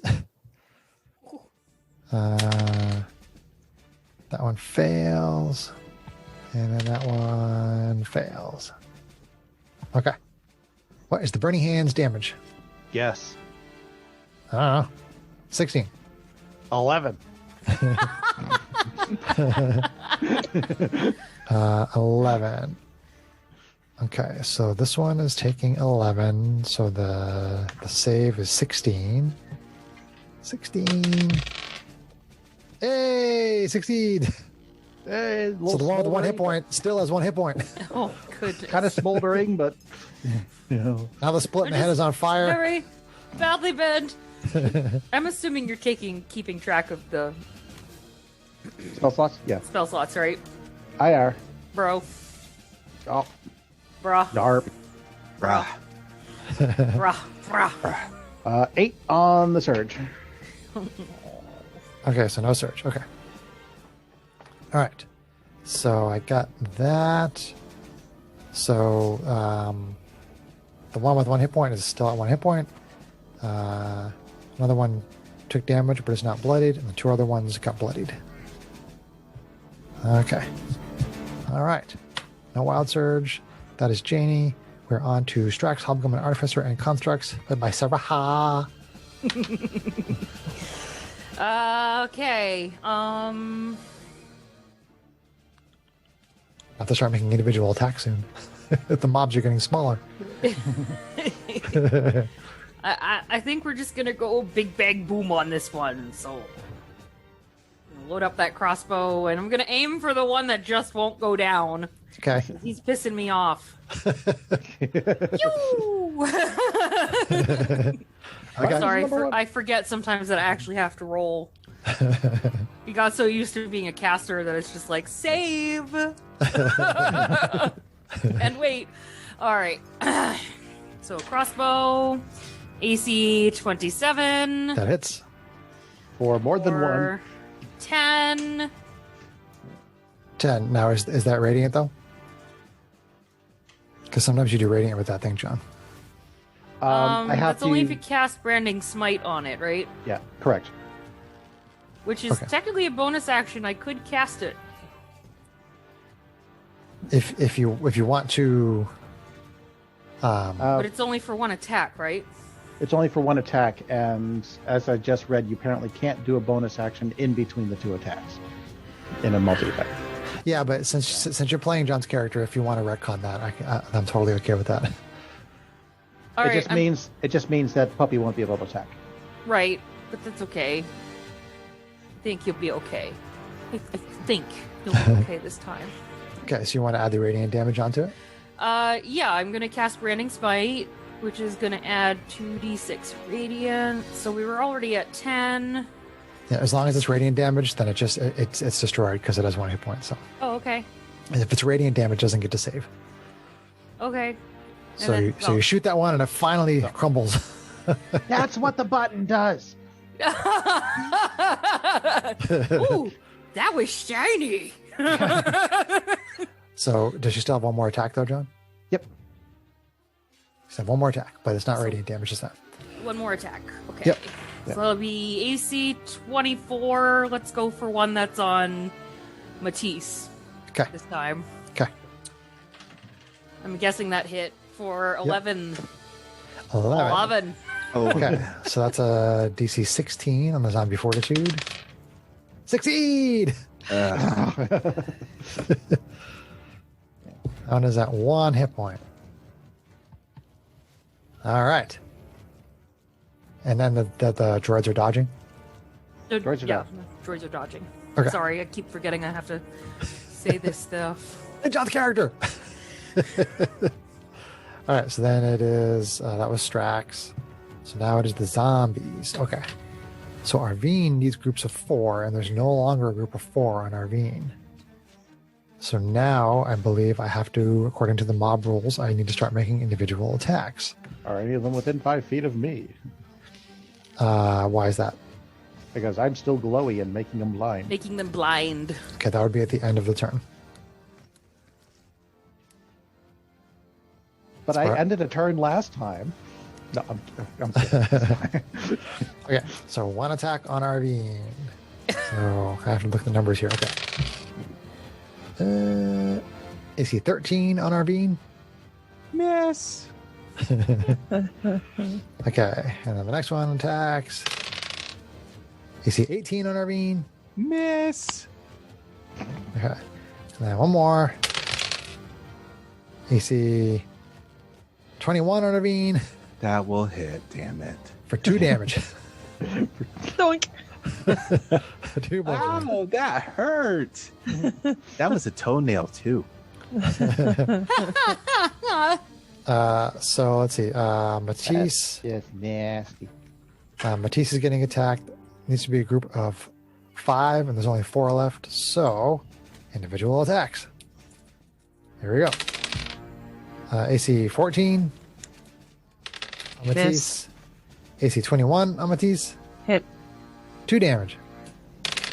That one fails. And then that one fails. Okay. What is the Burning Hands damage? Yes. I don't know. 16. 11. 11. Okay, so this one is taking 11. So the save is 16. 16. Hey, succeed. Hey, So the one with 1 hit point still has 1 hit point. Oh, goodness. Kind of smoldering, but you know. Now the split in the head is on fire. Very badly bent. I'm assuming you're keeping track of the Spell slots? Yeah. spell slots, right? IR. Bro. Oh. Bruh. Darp. Bruh. Bruh. 8 on the surge. Okay, so no surge. Okay. All right. So I got that. So the one with 1 hit point is still at 1 hit point. Another one took damage, but it's not bloodied, and the 2 other ones got bloodied. Okay. All right. No wild surge. That is Jainey. We're on to Strakx, Hobgoblin, Artificer, and Constructs, led by Sarah. Okay. I have to start making individual attacks soon. The mobs are getting smaller. I think we're just gonna go big bang boom on this one. So load up that crossbow, and I'm gonna aim for the one that just won't go down. Okay. He's pissing me off. Sorry, I forget sometimes that I actually have to roll. You got so used to being a caster that it's just like, save! And wait. Alright. So, crossbow, AC 27. That hits. For more than one. 10. 10. Now, is that radiant, though? Because sometimes you do radiant with that thing, John. I have that's only if you cast Branding Smite on it, right? Yeah, correct. Which is technically a bonus action. I could cast it. If you want to, but it's only for 1 attack, right? It's only for 1 attack, and as I just read, you apparently can't do a bonus action in between the 2 attacks in a multi-attack. yeah, but since you're playing John's character, if you want to retcon that, I'm totally okay with that. It just means that puppy won't be able to attack. Right, but that's okay. I think you'll be okay. I think you'll be okay this time. Okay, so you want to add the radiant damage onto it? Yeah, I'm gonna cast Branding Smite, which is gonna add 2d6 radiant. So we were already at 10. Yeah, as long as it's radiant damage, then it's destroyed because it has 1 hit point. So. Oh, okay. And if it's radiant damage, it doesn't get to save. Okay. So you shoot that one and it finally crumbles. That's what the button does. Ooh, that was shiny. So does she still have 1 more attack though, John? Yep. She has 1 more attack, but it's not radiant damage, it's that. 1 more attack. Okay. Yep. So it'll be AC 24. Let's go for one that's on Matteice. Okay. This time. Okay. I'm guessing that hit for 11. 11. Okay, so that's a DC 16 on the zombie fortitude. Succeed! That one is at 1 hit point. All right. And then the droids are dodging? Droids are dodging. Okay. Sorry, I keep forgetting I have to say this stuff. Hey, John's character! All right, so then it is, that was Strakx. So now it is the zombies. Okay. So Arvene needs groups of 4, and there's no longer a group of 4 on Arvene. So now I believe I have to, according to the mob rules, I need to start making individual attacks. Are any of them within 5 feet of me? Why is that? Because I'm still glowy and making them blind. Making them blind. Okay, that would be at the end of the turn. But I ended a turn last time. No, I'm kidding. Okay, so 1 attack on Arvene. So I have to look at the numbers here. Okay. AC 13 on Arvene. Miss. Okay, and then the next one attacks. AC 18 on Arvene. Miss. Okay, and then one more. AC 21 on Arvene. That will hit, damn it. For 2 damage. Doink. 2 more. Ow, that hurt. That was a toenail, too. So let's see. Matteice. Yes, nasty. Matteice is getting attacked. Needs to be a group of 5, and there's only 4 left. So, individual attacks. Here we go. AC 14 on Matteice. Miss. AC 21 on Matteice. Hit. 2 damage.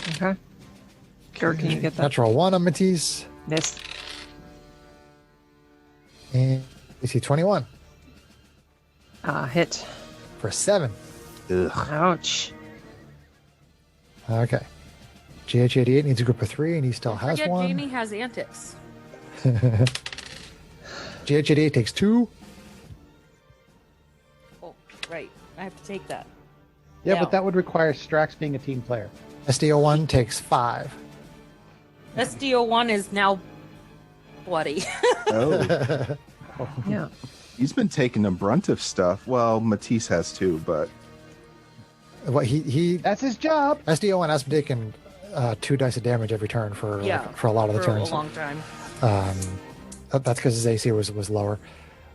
Okay. Kara, can you get that? Natural 1 on Matteice. Miss. And AC 21 Hit. for 7. Ugh. Ouch. Okay. GH88 needs a group of 3, and he still has Forget 1. Jainey has antics. GH88 takes 2. Oh, right. I have to take that. Yeah, Yeah. but that would require Strakx being a team player. SDO1 takes 5. SDO1 is now bloody. Oh. Yeah. He's been taking the brunt of stuff. Well, Matteice has too, but What he That's his job. SDO1 has been taking 2 dice of damage every turn for Yeah, for a lot of the for turns. a long time. That's because his AC was lower.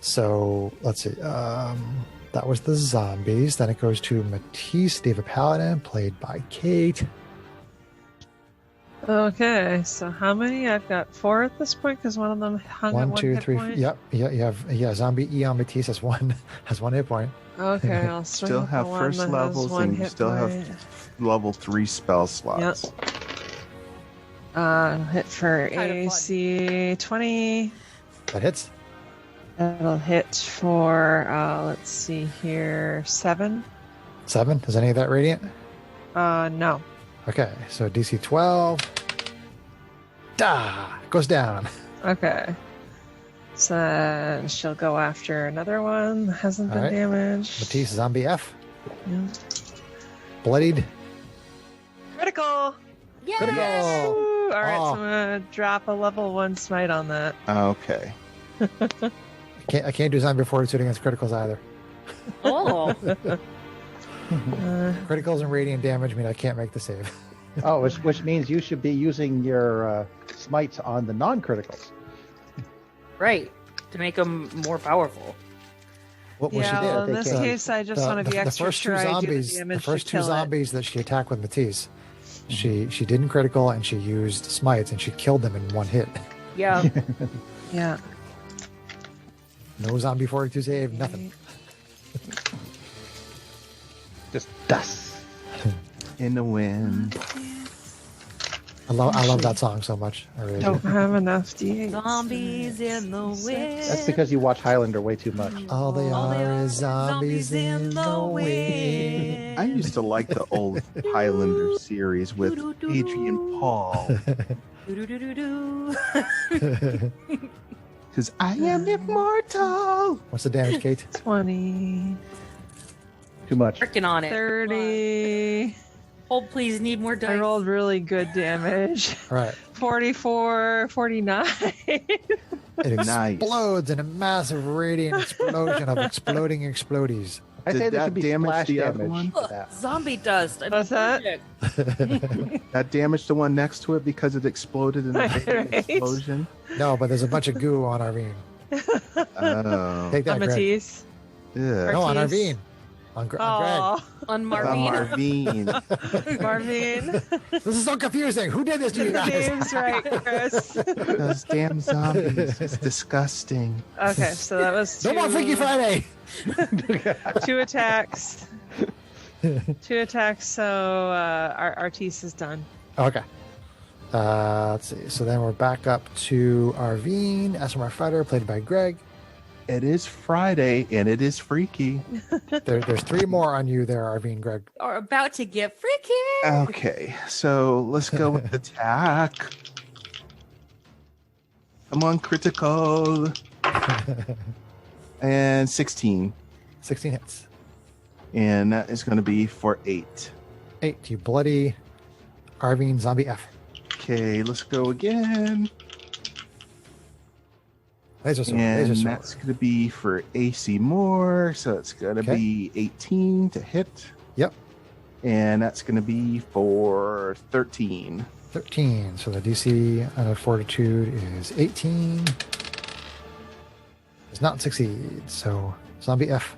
So let's see. That was the zombies. Then it goes to Matteice, Diva Paladin, played by Kate. Okay, so how many? I've got 4 at this point because one of them hung at 1, one 2, hit 3. point. Yep. Yeah. You have zombie E on Matteice has 1 hit point. Okay, I'll swing still with have the one first that has levels, 1 and you hit still point. have level 3 spell slots. Hit for Kind of AC 20. That hits. That'll hit for, let's see here, 7. 7. Is any of that radiant? No. Okay. So DC 12. Goes down. Okay. So she'll go after another one that hasn't been All right. damaged. Matteice, zombie F. Yeah. Bloodied. Critical! Critical. Woo! All right, Oh. so I'm going to drop a level 1 smite on that. Okay. I can't do zombie fortitude against criticals either. Oh. Criticals and radiant damage mean I can't make the save. Oh, which means you should be using your smites on the non-criticals. Right. To make them more powerful. What Yeah, she did? well, in this can- case, I just want to be the extra first two sure I do the zombies, the damage first to two kill it. zombies that she attacked with Matteice, she didn't critical and she used smites and she killed them in 1 hit. Yeah. Yeah. No zombie fortitude save, nothing. Just dust. In the wind. I love that song so much. I really Don't do. have enough D8s. Zombies in the wind. That's because you watch Highlander way too much. All they are is zombies in the wind. I used to like the old Highlander series with Adrian Paul. Do-do-do-do-do. Because I am immortal. What's the damage, Kate? 20. Too much. Working on it. 30. Hold, please. Need more dice. I rolled really good damage. All right. 44, 49. It Nice. explodes in a massive radiant explosion of exploding explodies. I Did say there that should be damage splash the other damage. one? for that. Zombie dust. I'm What's that? allergic. That damaged the one next to it because it exploded in a big Right. explosion. No, but there's a bunch of goo on Arvene. Oh. Take that, Greg. Matteice. Yeah. No, on Artiste. Arvene. On Greg. On Marvine. Marvine. Marvine. This is so confusing. Who did this to you guys? Name's right, Chris. Those damn zombies. It's disgusting. Okay, so that was No more Freaky Friday. 2 attacks. 2 attacks, so Artiste is done. Okay. Let's see. So then we're back up to Arvene, SMR Fighter, played by Greg. It is Friday, and it is freaky. There's 3 more on you there, Arvene, Greg. Are about to get freaky. Okay, so let's go with attack. Come on, critical. And 16. 16 hits. And that is going to be for 8. 8. You bloody Arvene Zombie F. Okay, let's go again. Laser sword. And Laser sword. that's going to be for AC more. So it's going to be 18 to hit. Yep. And that's going to be for 13. 13. So the DC on a fortitude is 18. Does not succeed. So Zombie F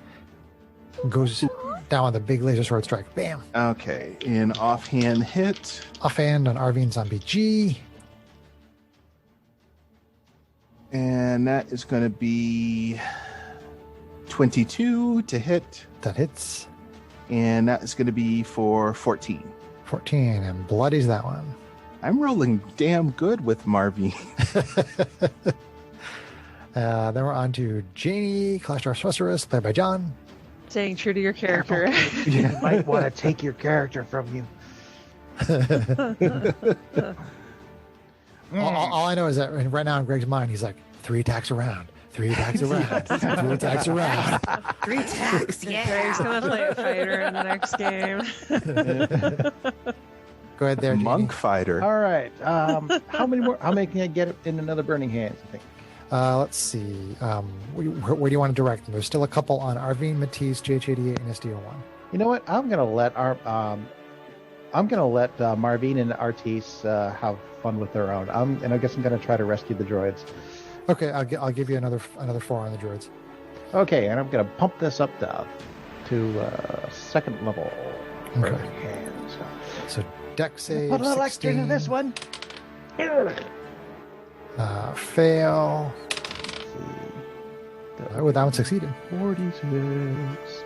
goes down with a big laser sword strike. Bam. Okay, an offhand hit. Offhand on Arvene Zombie G. And that is going to be 22 to hit. That hits. And that is going to be for 14. 14, and bloodies that one. I'm rolling damn good with Marvine. Then we're on to Jainey, Clash Star Sorceress, played by John. Staying true to your character. You might want to take your character from you. All I know is that right now in Greg's mind, he's like, 3 attacks around, 3 attacks around, 3 attacks around. 3 attacks, yeah. Greg's gonna play a fighter in the next game. Go ahead there, Monk fighter. All right. How many more? How many can I get in another Burning Hands? I think. Let's see. Where do you want to direct them? There's still a couple on Arvene, Matteice, GH88, and SDO1. You know what? I'm gonna let Marvine and Artiste have fun with their own. And I guess I'm gonna try to rescue the droids. Okay, I'll give you another 4 on the droids. Okay, and I'm gonna pump this up to 2nd level Burning Hands. So Dex save. Put a little 16. extra into this one. Fail. Oh, that one succeeded. 46.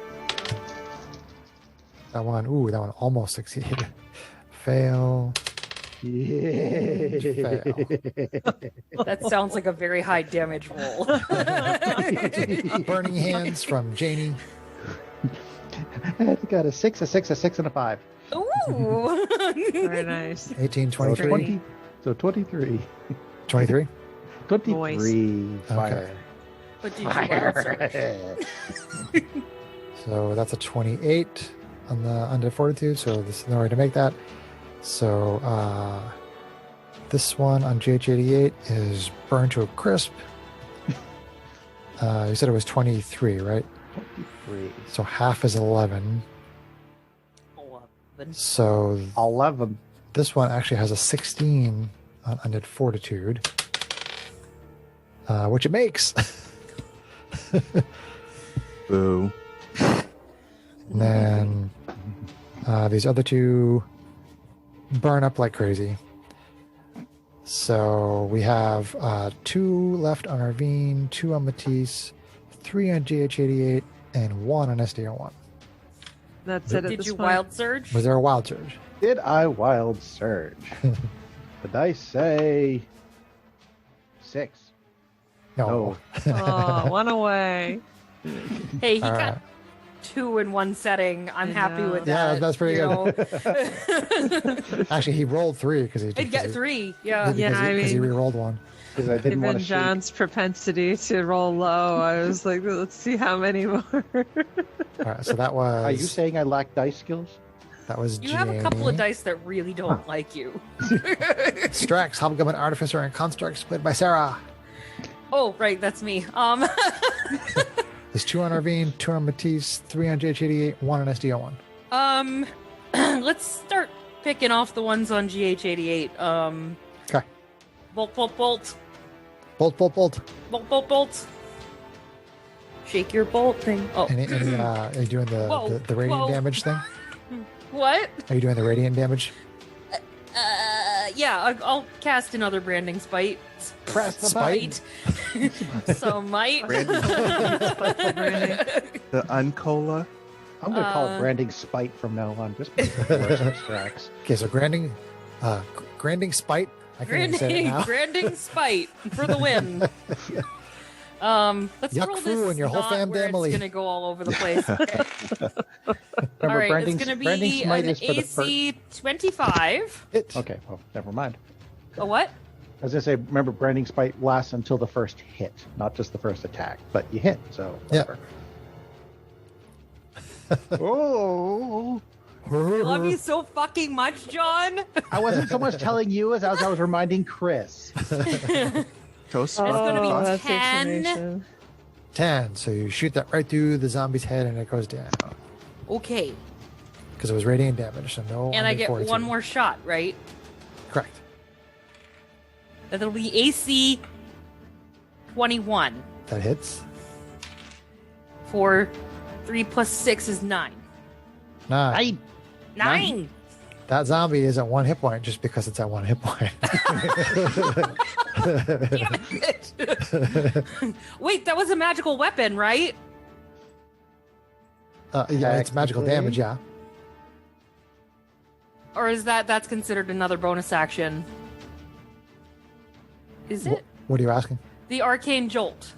That one almost succeeded. Fail. Yeah. Fail. That sounds like a very high damage roll. Burning Hands from Jainey. I got a 6, a 6, a 6, and a 5. Ooh. Very nice. 18, 23. So 23. 23? 23. Fire. Okay. But did you wild surge? So that's a 28 on the undead fortitude, so this is no way to make that. So this one on GH88 is burned to a crisp. You said it was 23, right? 23. So half is 11. 11. So 11. this one actually has a 16 on undead fortitude, which it makes. Boo. And then these other 2 burn up like crazy. So we have 2 left on Arvene, 2 on Matteice, 3 on GH88, and 1 on SDO1. That's it. Did you wild surge? Was there a wild surge? Did I wild surge? The dice say 6. No. Oh, 1 away. Hey, he All got right. 2 in one setting. I'm happy with Yeah, that. that's pretty good. Actually, he rolled 3 because he I'd get 3. Yeah. because he re-rolled 1. Because I didn't want Given to John's propensity to roll low, I was like, let's see how many more. All right, so that was. Are you saying I lack dice skills? That was You have a couple of Jainey. dice that really don't like you. Strax, Hobgoblin Artificer, and Construct split by Sarah. Oh, right, that's me. There's 2 on Arvene, 2 on Matteice, 3 on GH88, 1 on SDO1. Let's start picking off the ones on GH88. Okay. Bolt. Bolt. Bolt. Shake your bolt thing. Oh. Are you doing the radiant damage thing? What? Are you doing the radiant damage? Yeah, I'll cast another branding spite. Press the Spite? So might. The Uncola. I'm going to call it branding spite from now on. Just Strakx. Okay, so granding spite. I can't even say it now. Branding spite for the win. Let's Yuck roll foo this and your whole knot fam where family. It's gonna go all over the place. Remember, All right, branding, it's gonna branding be smite an is for the AC 25. Okay, well, never mind. A what? As I say, remember, branding spite lasts until the first hit, not just the first attack. But you hit, so whatever. Oh. I love you so fucking much, John. I wasn't so much telling you as I was reminding Chris. It's going to be that's 10. information. 10. So you shoot that right through the zombie's head and it goes down. Okay. Because it was radiant damage, so no. And I under get 42. one more shot, right? Correct. That'll be AC 21. That hits. For 3 plus 6 is 9. 9. 9! That zombie is at 1 hit point just because it's at 1 hit point. Damn it! Wait, that was a magical weapon, right? Yeah, it's magical damage, yeah. Or is that's considered another bonus action? Is it? What are you asking? The Arcane Jolt.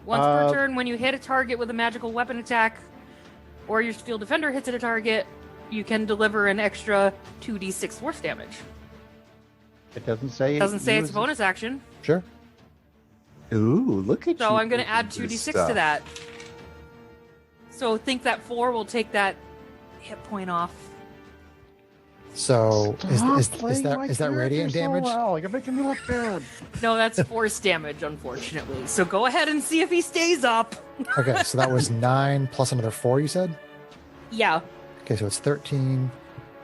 Once per turn, when you hit a target with a magical weapon attack, or your Field Defender hits at a target, you can deliver an extra 2d6 force damage. It doesn't say. It doesn't say it's a bonus action. Sure. Ooh, look at you. So I'm going to add 2d6 to that. So think that 4 will take that hit point off. So is that radiant damage? Well, you're making me look bad. No, that's force damage, unfortunately. So go ahead and see if he stays up. Okay, so that was 9 plus another 4, you said? Yeah. Okay, so it's 13.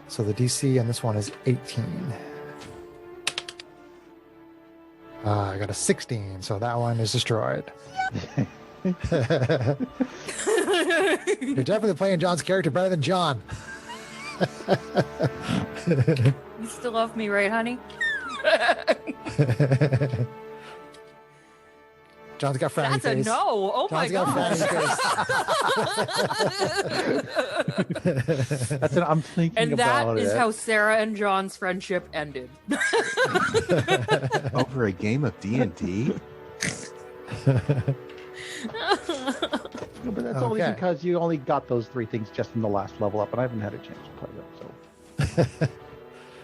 So the DC on this one is 18. I got a 16, so that one is destroyed. You're definitely playing John's character better than John. You still love me, right, honey? John's got frowny That's face. a no. Oh John's my got god. That's I'm thinking And about that it. is how Sarah and John's friendship ended. Over a game of D&D? No, but that's only because you only got those 3 things just in the last level up, and I haven't had a chance to play them.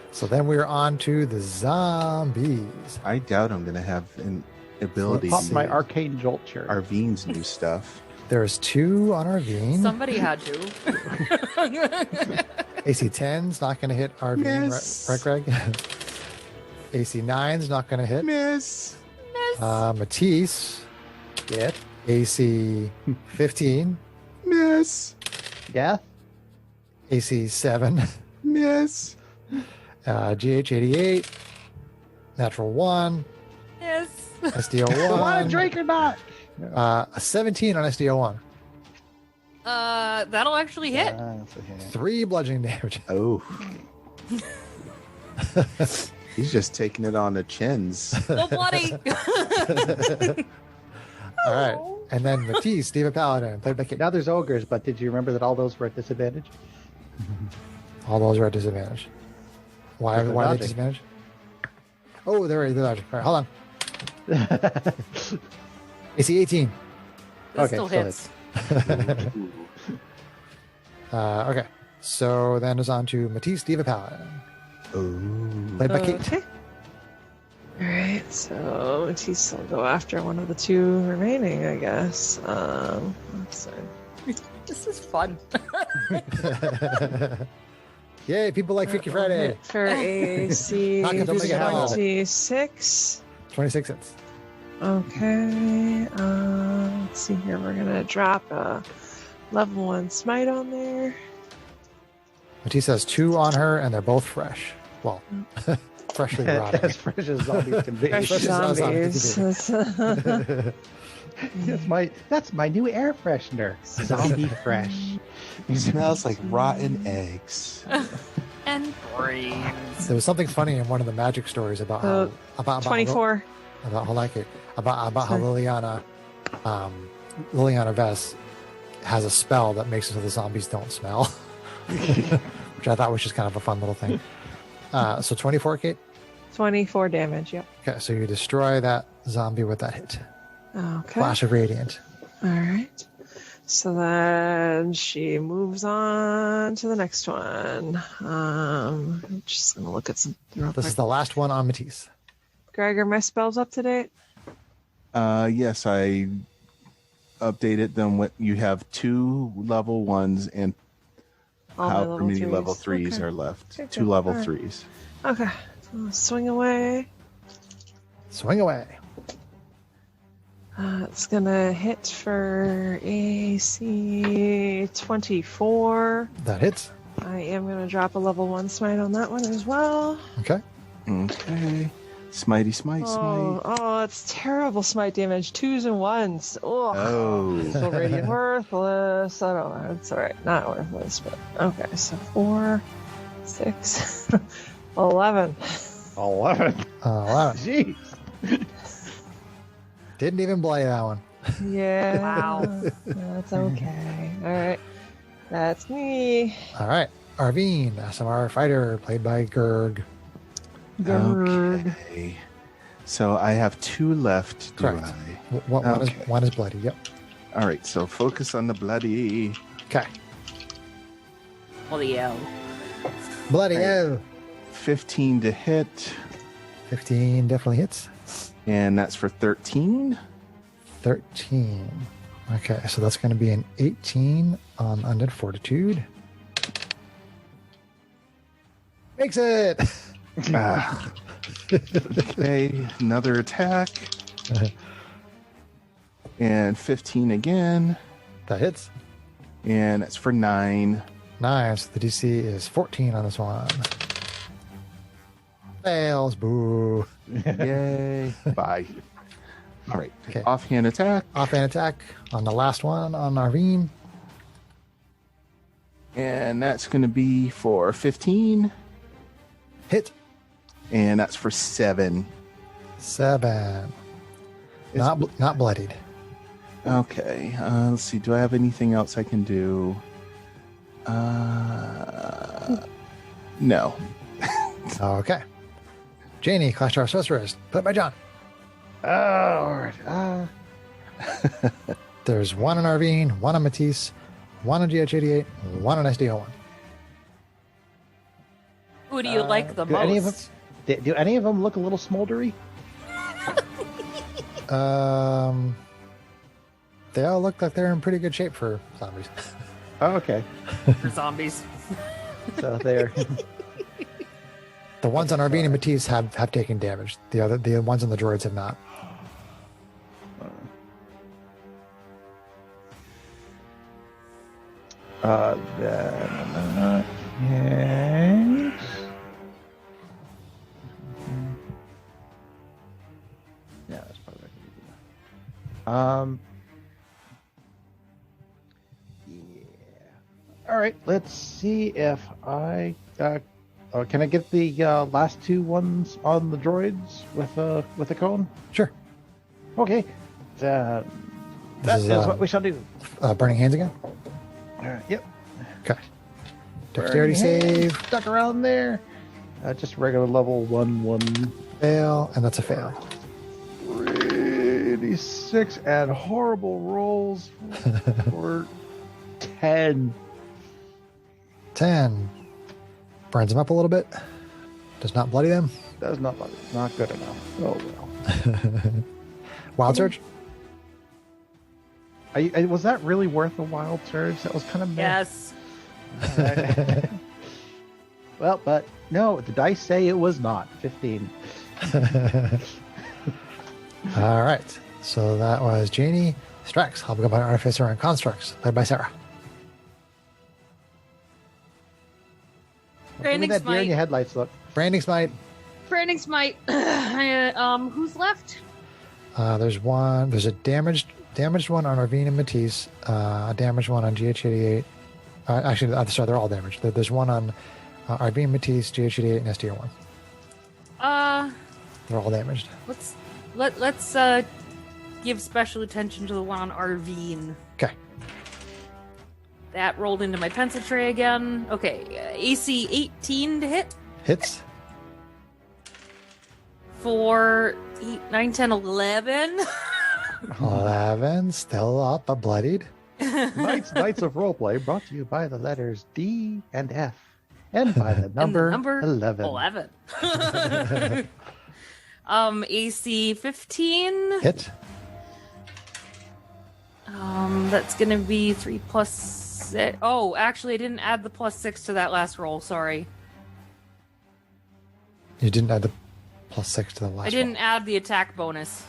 So, So then we're on to the zombies. I doubt I'm going to have an ability pop to my arcane jolt cherry. Arvene's new stuff. There's 2 on Arvene. Somebody had to. AC 10's not going to hit Arvene, Miss. right, Greg? AC 9's not going to hit. Miss. Matteice, Get. AC 15. Miss. Yeah. AC 7. Miss. GH 88. Natural 1. Yes. SDO Want a 1. drink or not? A 17 on SDO 1. That'll actually hit. 3 bludgeoning damage. Oh. He's just taking it on the chins. Oh, bloody. All right. And then Matteice, Steve Paladin. Played by Kate. Now there's ogres, but did you remember that all those were at disadvantage? All those are at disadvantage. Why They're are they dodging. disadvantage? Oh, they're dodging. All right, hold on. AC 18. That still hits. Okay. So then it's on to Matteice, Diva Paladin. Oh. Played by Kate. Okay. All right, so Matteice will go after one of the 2 remaining, I guess. Let's see. This is fun. Yay, people like Freaky Friday. For AC Not confusing at all. 26. 26 hits. Okay, let's see here. We're gonna drop a level 1 smite on there. Matteice has 2 on her, and they're both fresh. Well, Freshly rotting. As fresh as zombies can be. Fresh zombies. That's my new air freshener. Zombie fresh. It smells like rotten eggs. And brains. There was something funny in one of the magic stories about how about 24. About how Liliana Vess has a spell that makes it so the zombies don't smell, which I thought was just kind of a fun little thing. So 24, Kate? 24 damage, yep. Okay, so you destroy that zombie with that hit. Okay. Flash of Radiant. All right. So then she moves on to the next one. I'm just going to look at some. This is the last one on Matteice. Greg, are my spells up to date? Yes, I updated them. What you have 2 level 1s and All my however level many 3s. level 3s Okay. are left. Okay, 2 level all right. 3s. Okay. So swing away. Swing away. It's going to hit for AC 24. That hits. I am going to drop a level 1 smite on that one as well. Okay. Okay. Smitey smite, smite. Oh, it's terrible smite damage. 2s and 1s. Oh. So radiant worthless. I don't know. It's all right. Not worthless, but okay. So 4, 6, 11. 11. Jeez. Didn't even play that one. Yeah. Wow. That's okay. All right. That's me. All right. Arvene, SMR fighter, played by Gerg. Okay. So I have 2 left. Do Correct. I? One is bloody. Yep. All right. So focus on the bloody. Okay. Bloody hell. Bloody Right. hell. 15 to hit. 15 definitely hits. And that's for 13. 13. Okay, so that's going to be an 18 on Undead Fortitude. Makes it! Okay, another attack. And 15 again. That hits. And that's for 9. Nice. The DC is 14 on this one. Fails. Boo. Yay. Bye. All right. Okay. Offhand attack. Offhand attack on the last one on Arvene. And that's going to be for 15. Hit. And that's for 7. 7. Not bloodied. Okay. Let's see. Do I have anything else I can do? No. Okay. Jainey, Clash Star Sorceress, played by John. Oh, There's 1 on Arvene, 1 on Matteice, 1 on GH88, 1 on SDO1. Who do you like the do most? any of them? Do any of them look a little smoldery? They all look like they're in pretty good shape for zombies. Oh, okay. For zombies. So they're The ones on Arvene and Matteice have taken damage. The ones on the droids have not. Yes. Yeah, that's probably what I can do. Yeah. All right. Let's see if I can I get the last 2 ones on the droids with a cone. Sure. Okay. That This is is, what we shall do. Burning Hands again? Yep. Okay. Dexterity Burning hands, save. stuck around there. Just regular level 1. Fail, and that's a fail. 86 and horrible rolls for 10. 10. Burns them up a little bit. Does not bloody them. That's not good enough. Oh well. Wild Surge? Was that really worth a wild surge? That was kind of meh. Yes. Alright. Well, but no, the dice say it was not 15. All right. So that was Jainey. Strakx, Hobgoblin Artificer and Constructs, played by Sarah. Give me Branding that deer in smite. your headlights, look. Branding Smite. Branding Smite. Who's left? There's a damaged one on Arvene and Matteice, a damaged one on GH88. Actually, sorry, they're all damaged. There's one on Arvene, Matteice, GH88, and SDO1. They're all damaged. Let's give special attention to the one on Arvene. Okay. That rolled into my pencil tray again. Okay, AC 18 to hit. Hits. For 8, 9, 10, 11. 11, still up, but bloodied. Knights of Roleplay brought to you by the letters D and F. And by the number 11. 11. AC 15. Hit. That's gonna be 3 plus 6. Oh, actually, I didn't add the plus 6 to that last roll. Sorry. You didn't add the plus 6 to the last I didn't add the attack bonus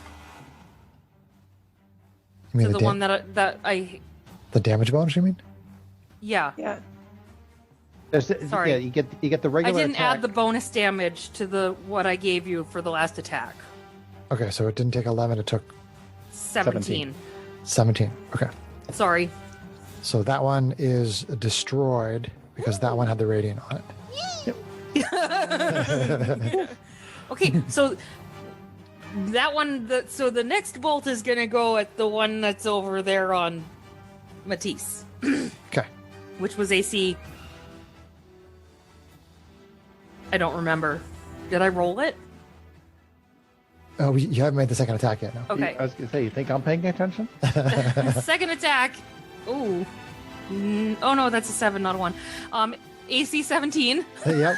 You mean to the one that I. The damage bonus, you mean? Yeah. Yeah. Sorry. Yeah, you get the regular. I didn't attack. add the bonus damage to the what I gave you for the last attack. Okay, so it didn't take 11, it took 17. 17. Okay. Sorry. So that one is destroyed because that one had the radiant on it. Okay, so that one. So the next bolt is gonna go at the one that's over there on Matteice. Okay. Which was AC. I don't remember. Did I roll it? Oh, you haven't made the second attack yet, no? Okay. I was gonna say, you think I'm paying attention? Second attack. Ooh. Oh no, that's a 7, not a 1. AC 17. Yep.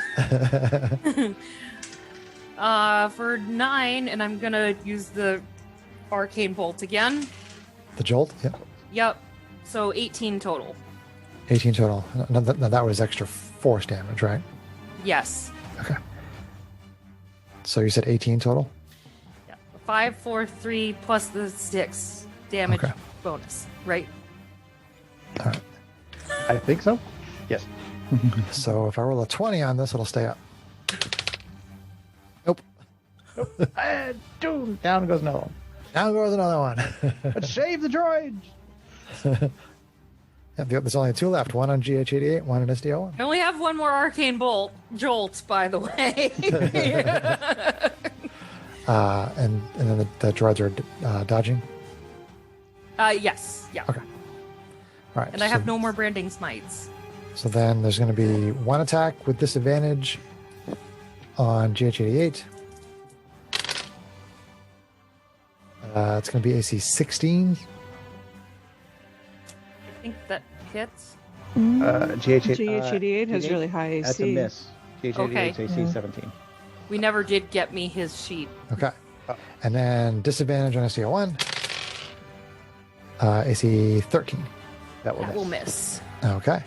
For 9, and I'm gonna use the arcane bolt again. The jolt? Yep. Yep. So 18 total. 18 total. Now that was extra force damage, right? Yes. Okay. So you said 18 total? 5, 4, 3 plus the 6 damage Okay. bonus, right? All right. I think so. Yes. So if I roll a 20 on this, it'll stay up. Nope. And doom, down goes another one. Down goes another one. Let's shave the droids. There's only 2 left. One on GH88, one on SDO1. I only have one more arcane jolt, by the way. And then the droids are dodging. Yes. Yeah. Okay. All right. And I have no more branding smites. So then there's going to be one attack with disadvantage on GH88. It's going to be AC 16. I think that hits. GH88 has really high AC. That's a miss. GH88 is AC Yeah. 17. We never did get me his sheet. Okay. And then disadvantage on SDO1. AC 13. That Will miss. Okay.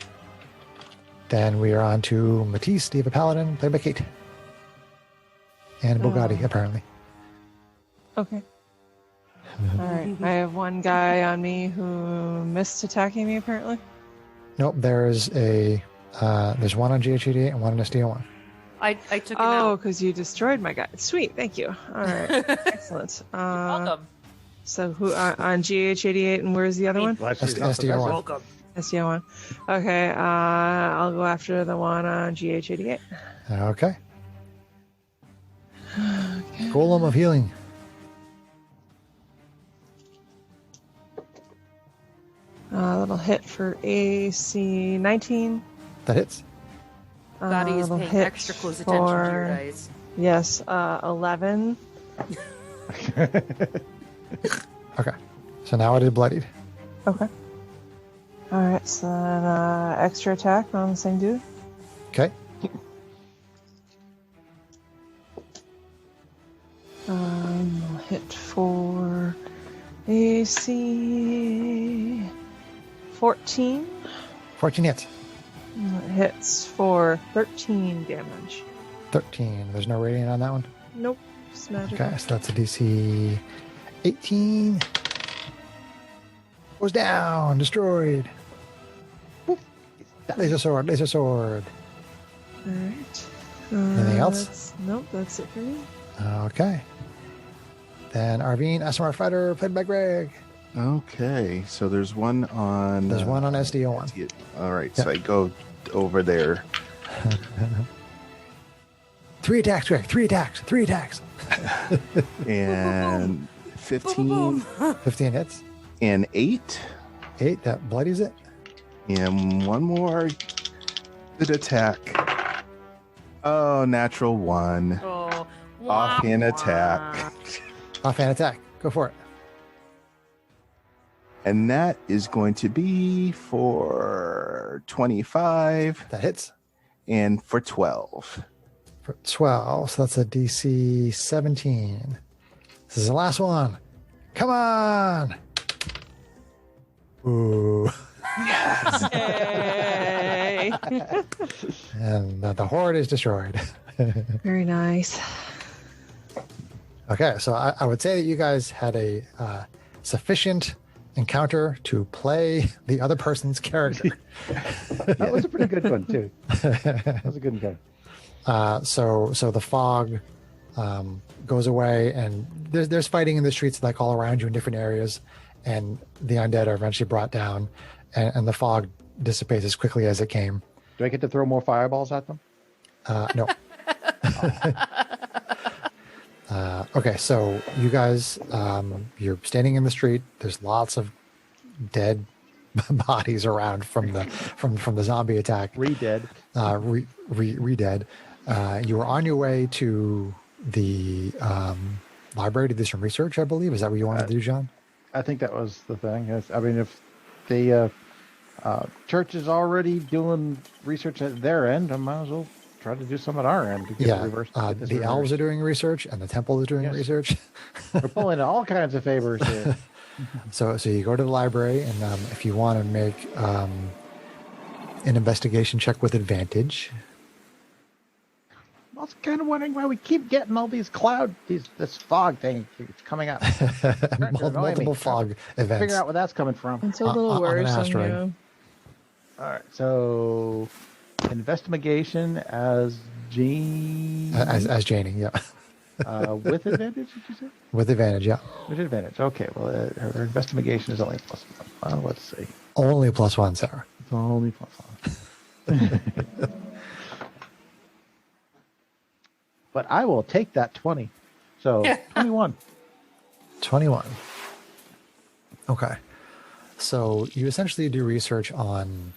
Then we are on to Matteice, Steve Paladin, played by Kate. And Bugatti, apparently. Okay. All right. I have one guy on me who missed attacking me, apparently. Nope, there's one on GH88 and one on SDO1. I took him Oh, out. because you destroyed my guy. Sweet, thank you. All right, excellent. Welcome. So who on GH88 and where's the other one? SDO1. Welcome. SDO1. Okay, I'll go after the one on GH88. Okay. Golem of Healing. A little hit for AC 19. That hits. Body is Little paying hit extra close attention to your for- dice. Yes, 11. Okay. So now it is bloodied. Okay. All right, so then extra attack on the same dude. Okay. Hit for AC 14. 14 hits. Hits for 13 damage. 13. There's no radiant on that one? Nope, it's magical. Okay, so that's a DC 18. Goes down, destroyed. Boop. Laser sword, laser sword. All right. Anything else? Nope, that's it for me. Okay. Then Arvene, SMR Fighter, played by Greg. Okay, so there's one on... There's one on SDO1. All right, so I go over there. 3 attacks, Greg. 3 attacks. 3 attacks. And 15. 15 hits. And 8. 8, that bloodies it. And one more good attack. Oh, natural 1. Oh, Offhand attack. Offhand attack. Go for it. And that is going to be for 25. That hits. And for 12. For 12. So that's a DC 17. This is the last one. Come on. Ooh. Yay. And the horde is destroyed. Very nice. Okay, so I would say that you guys had a sufficient encounter to play the other person's character. That was a pretty good one too. That was a good one. So the fog goes away, and there's fighting in the streets like all around you in different areas, and the undead are eventually brought down, and the fog dissipates as quickly as it came. Do I get to throw more fireballs at them? No. Okay, so you guys, you're standing in the street. There's lots of dead bodies around from the zombie attack. Re-dead. Re-dead. You were on your way to the library to do some research, I believe. Is that what you wanted to do, John? I think that was the thing. Yes. I mean, if the church is already doing research at their end, I might as well try to do some at our end. To get the elves are doing research, and the temple is doing research. We're pulling in all kinds of favors here. So you go to the library, and if you want to make an investigation check with advantage. I was kind of wondering why we keep getting all these this fog thing keeps coming up. Multiple fog events. Figure out where that's coming from. It's a little worrisome. You. All right, so investigation as Jainey. As Jainey, yeah. With advantage, did you say? With advantage, yeah. With advantage. Okay, well, her investigation is only +1. Well, let's see. Only +1, Sarah. It's only +1. But I will take that 20. So 21. 21. Okay. So you essentially do research on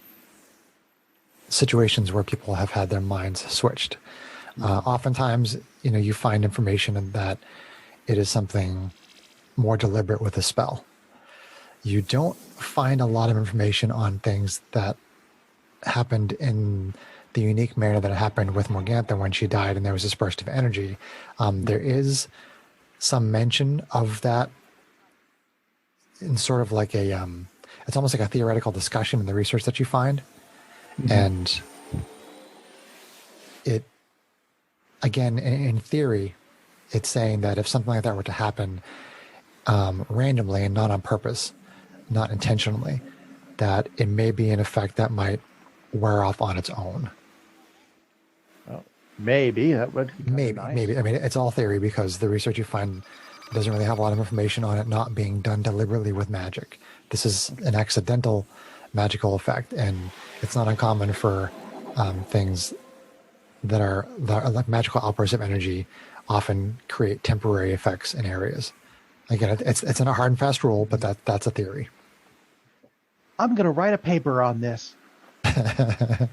situations where people have had their minds switched. Oftentimes, you find information that it is something more deliberate with a spell. You don't find a lot of information on things that happened in the unique manner that it happened with Morgantha when she died and there was this burst of energy. There is some mention of that in sort of like it's almost like a theoretical discussion in the research that you find. Mm-hmm. And it, again, in theory, it's saying that if something like that were to happen randomly and not on purpose, not intentionally, that it may be an effect that might wear off on its own. Maybe that would be nice. Maybe. I mean, it's all theory because the research you find doesn't really have a lot of information on it not being done deliberately with magic. This is an accidental magical effect, and it's not uncommon for things that are like magical outbursts of energy often create temporary effects in areas. Again, it's not a hard and fast rule, but that's a theory. I'm going to write a paper on this. I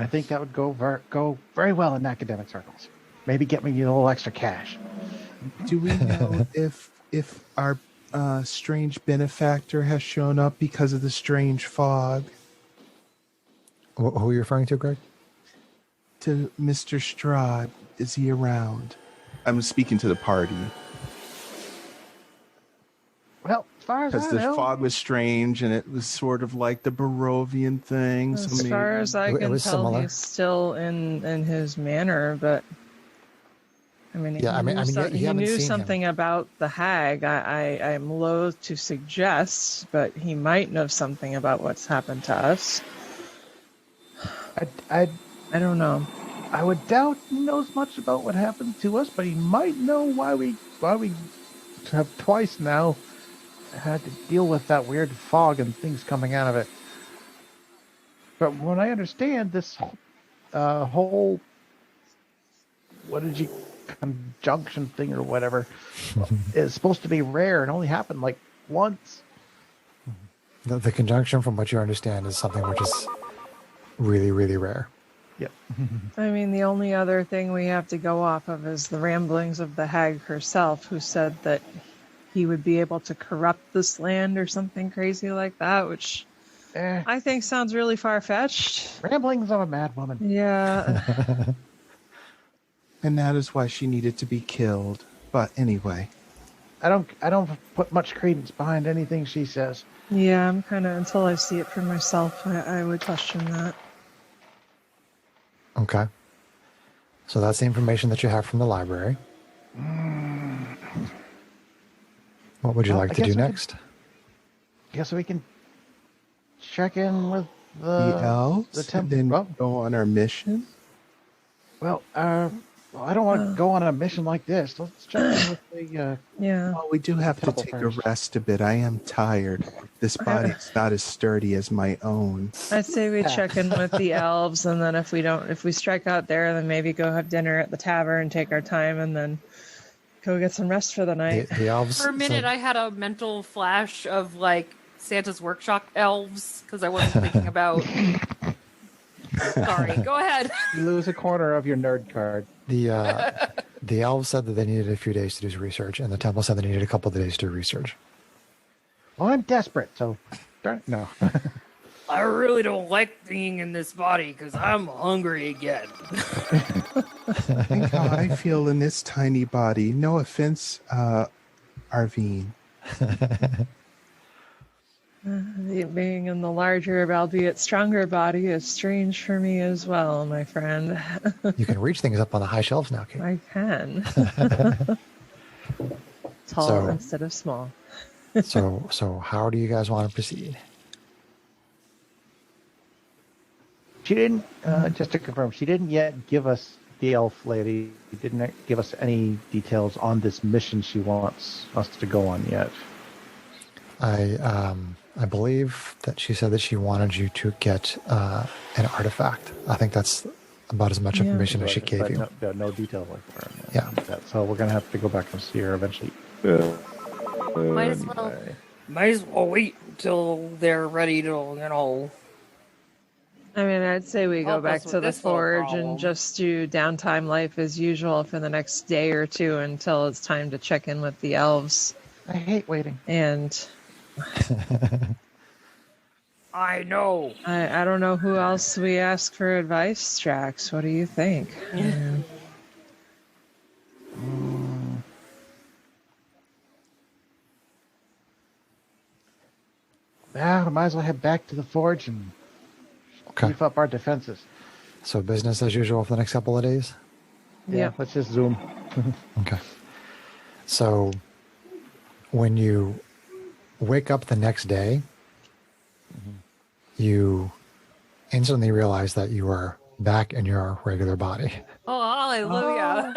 think that would go very well in academic circles. Maybe get me a little extra cash. Do we know if our strange benefactor has shown up because of the strange fog? Who are you referring to, Greg? To Mr. Strahd. Is he around? I'm speaking to the party. Well, as far as I know, because the fog was strange and it was sort of like the Barovian thing. As far as I can tell, similar. He's still in his manor, but I mean, he knew something about the hag. I'm loath to suggest, but he might know something about what's happened to us. I don't know. I would doubt he knows much about what happened to us, but he might know why we have twice now had to deal with that weird fog and things coming out of it. But when I understand this whole conjunction thing or whatever is supposed to be rare and only happened like once. The conjunction, from what you understand, is something which is really, really rare. Yep. I mean, the only other thing we have to go off of is the ramblings of the hag herself, who said that he would be able to corrupt this land or something crazy like that, which I think sounds really far-fetched. Ramblings of a mad woman. Yeah. And that is why she needed to be killed. But anyway. I don't put much credence behind anything she says. Yeah, I'm kind of, until I see it for myself, I would question that. Okay. So that's the information that you have from the library. What would you like to do next? I guess we can check in with The elves? the temple. And then go on our mission? Well, I don't want to go on a mission like this. Let's check in with the... yeah. Well, we do have to take a rest a bit. I am tired. This body is not as sturdy as my own. I'd say we check in with the elves, and then if we strike out there, then maybe go have dinner at the tavern, take our time, and then go get some rest for the night. The elves. For a minute, I had a mental flash of like Santa's workshop elves because I wasn't thinking about. Sorry, go ahead. You lose a corner of your nerd card. The elves said that they needed a few days to do research, and the temple said they needed a couple of days to do research. Well, I'm desperate, so no. I really don't like being in this body because I'm hungry again. Think how I feel in this tiny body. No offense, Arvene. Being in the larger, albeit stronger body is strange for me as well, my friend. You can reach things up on the high shelves now, Kate. I can. Tall So- instead of small. So how do you guys want to proceed? She didn't, just to confirm, she didn't yet give us, the elf lady, didn't give us any details on this mission she wants us to go on yet. I believe that she said that she wanted you to get an artifact. I think that's about as much information as she gave you. No details like that. Yeah. That. So we're going to have to go back and see her eventually. Might as well wait until they're ready to, I mean, I'd say we go Help back us with to the this little forge problem. and just do downtime life as usual for the next day or two until it's time to check in with the elves. I hate waiting. And I know. I don't know who else we ask for advice, Strakx. What do you think? Yeah, we might as well head back to the forge and beef up our defenses. So business as usual for the next couple of days? Yeah, let's just zoom. Okay. So when you wake up the next day, you instantly realize that you are back in your regular body. Oh, hallelujah.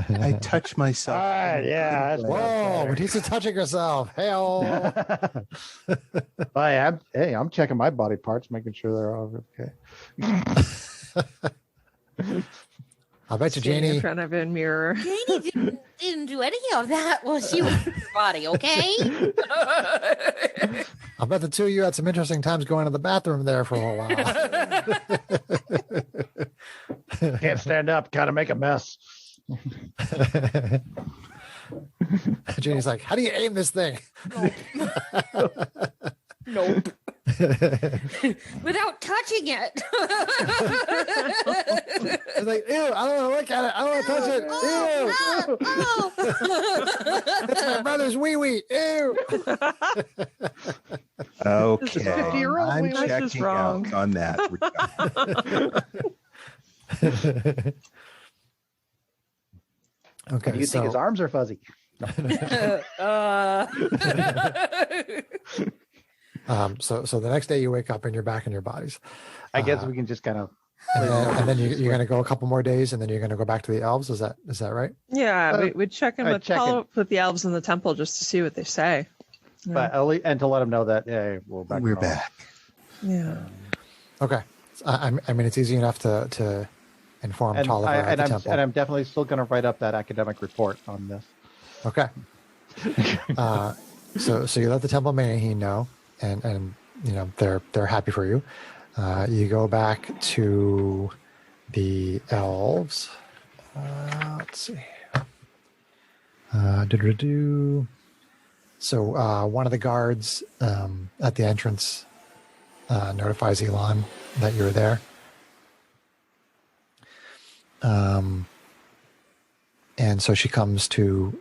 I touch myself. Yeah. Whoa, Matteice touching herself. Hey-oh. I'm checking my body parts, making sure they're all okay. I bet you, Standing Jainey. in front of a mirror. Jainey didn't do any of that while she was in her body, okay? I bet the two of you had some interesting times going to the bathroom there for a while. Can't stand up, gotta make a mess. Janie's like, how do you aim this thing? Nope. Without touching it. It's like, ew, I don't want to look at it. I don't want to touch it. Ew. That's my brother's wee-wee. Ew. Okay. 50-year-old I'm That's just checking wrong. out on that. Okay, You think his arms are fuzzy? So the next day you wake up and you're back in your bodies. I guess we can just kind of. And then you're going to go a couple more days, and then you're going to go back to the elves. Is that right? Yeah, we'd check in follow up with the elves in the temple just to see what they say. But and to let them know that we're back. We're back. Yeah. Okay. I mean, it's easy enough to inform Tolliver at the temple. And I'm definitely still going to write up that academic report on this. Okay. So you let the Temple Maine know, and they're happy for you. You go back to the elves. Let's see. So one of the guards at the entrance notifies Elon that you're there. And so she comes to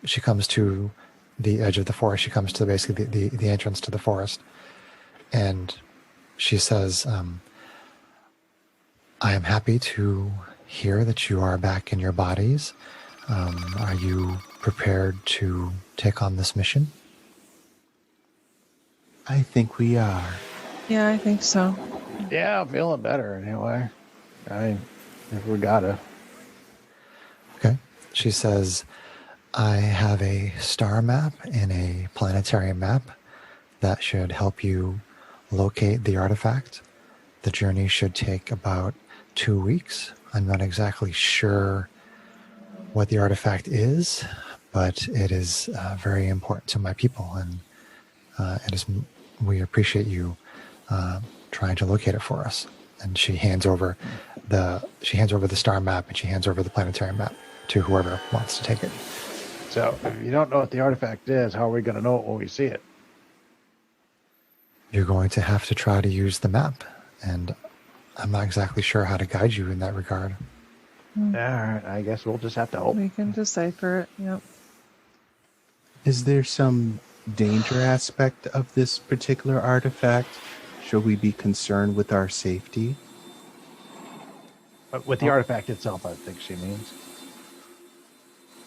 the edge of the forest. She comes to basically the entrance to the forest, and she says, I am happy to hear that you are back in your bodies. Are you prepared to take on this mission? I think we are. Yeah, I think so. Yeah, I'm feeling better anyway. If we gotta. Okay. She says, I have a star map and a planetary map that should help you locate the artifact. The journey should take about 2 weeks. I'm not exactly sure what the artifact is, but it is very important to my people, and we appreciate you trying to locate it for us. And she hands over the star map, and she hands over the planetary map to whoever wants to take it. So if you don't know what the artifact is, how are we going to know it when we see it? You're going to have to try to use the map, and I'm not exactly sure how to guide you in that regard. All right, I guess we'll just have to hope. We can decipher it. Yep. Is there some danger aspect of this particular artifact? Should we be concerned with our safety? With the artifact itself, I think she means.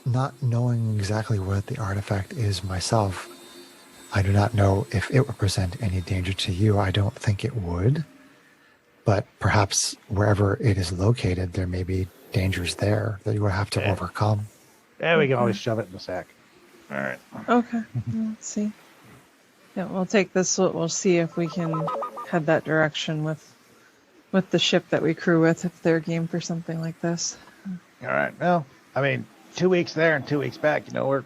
Not knowing exactly what the artifact is myself, I do not know if it would present any danger to you. I don't think it would. But perhaps wherever it is located, there may be dangers there that you will have to overcome. Yeah, we can always shove it in the sack. All right. Okay. Let's see. Yeah, we'll take this. We'll see if we can head that direction with the ship that we crew with, if they're game for something like this. All right. Well, I mean, 2 weeks there and 2 weeks back. We're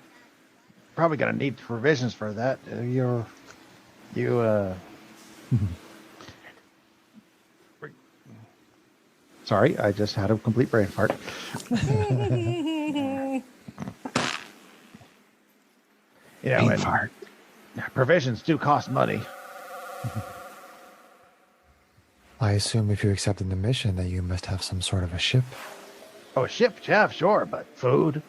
probably going to need provisions for that. Sorry, I just had a complete brain fart. Brain fart. Provisions do cost money. I assume if you accepted the mission that you must have some sort of a ship. Oh, a ship, yeah, sure, but food.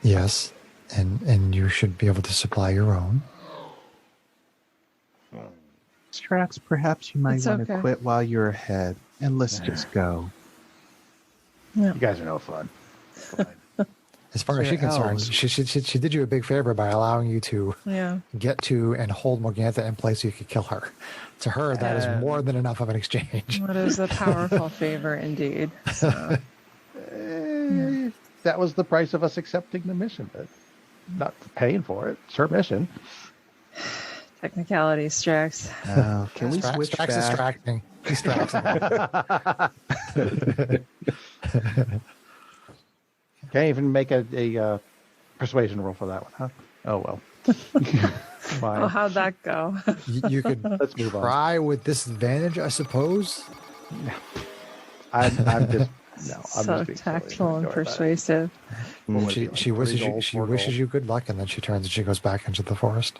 Yes, and you should be able to supply your own. Strakx, perhaps you might It's want okay. to quit while you're ahead, and let's just go. Yeah. You guys are no fun. As far as she's concerned, she did you a big favor by allowing you to get to and hold Morgantha in place so you could kill her. To her, that is more than enough of an exchange. What is a powerful favor indeed. So. That was the price of us accepting the mission, but not paying for it. It's her mission. Technicalities, Strakx. Can we switch Strakx back? is distracting. He's distracting. Can't even make a persuasion roll for that one, huh? Oh, well. Fine. Well, how'd that go? You could Let's move try with disadvantage, I suppose. I'm just... No, I'm So just being tactful and silly. persuasive. She wishes you good luck, and then she turns and she goes back into the forest.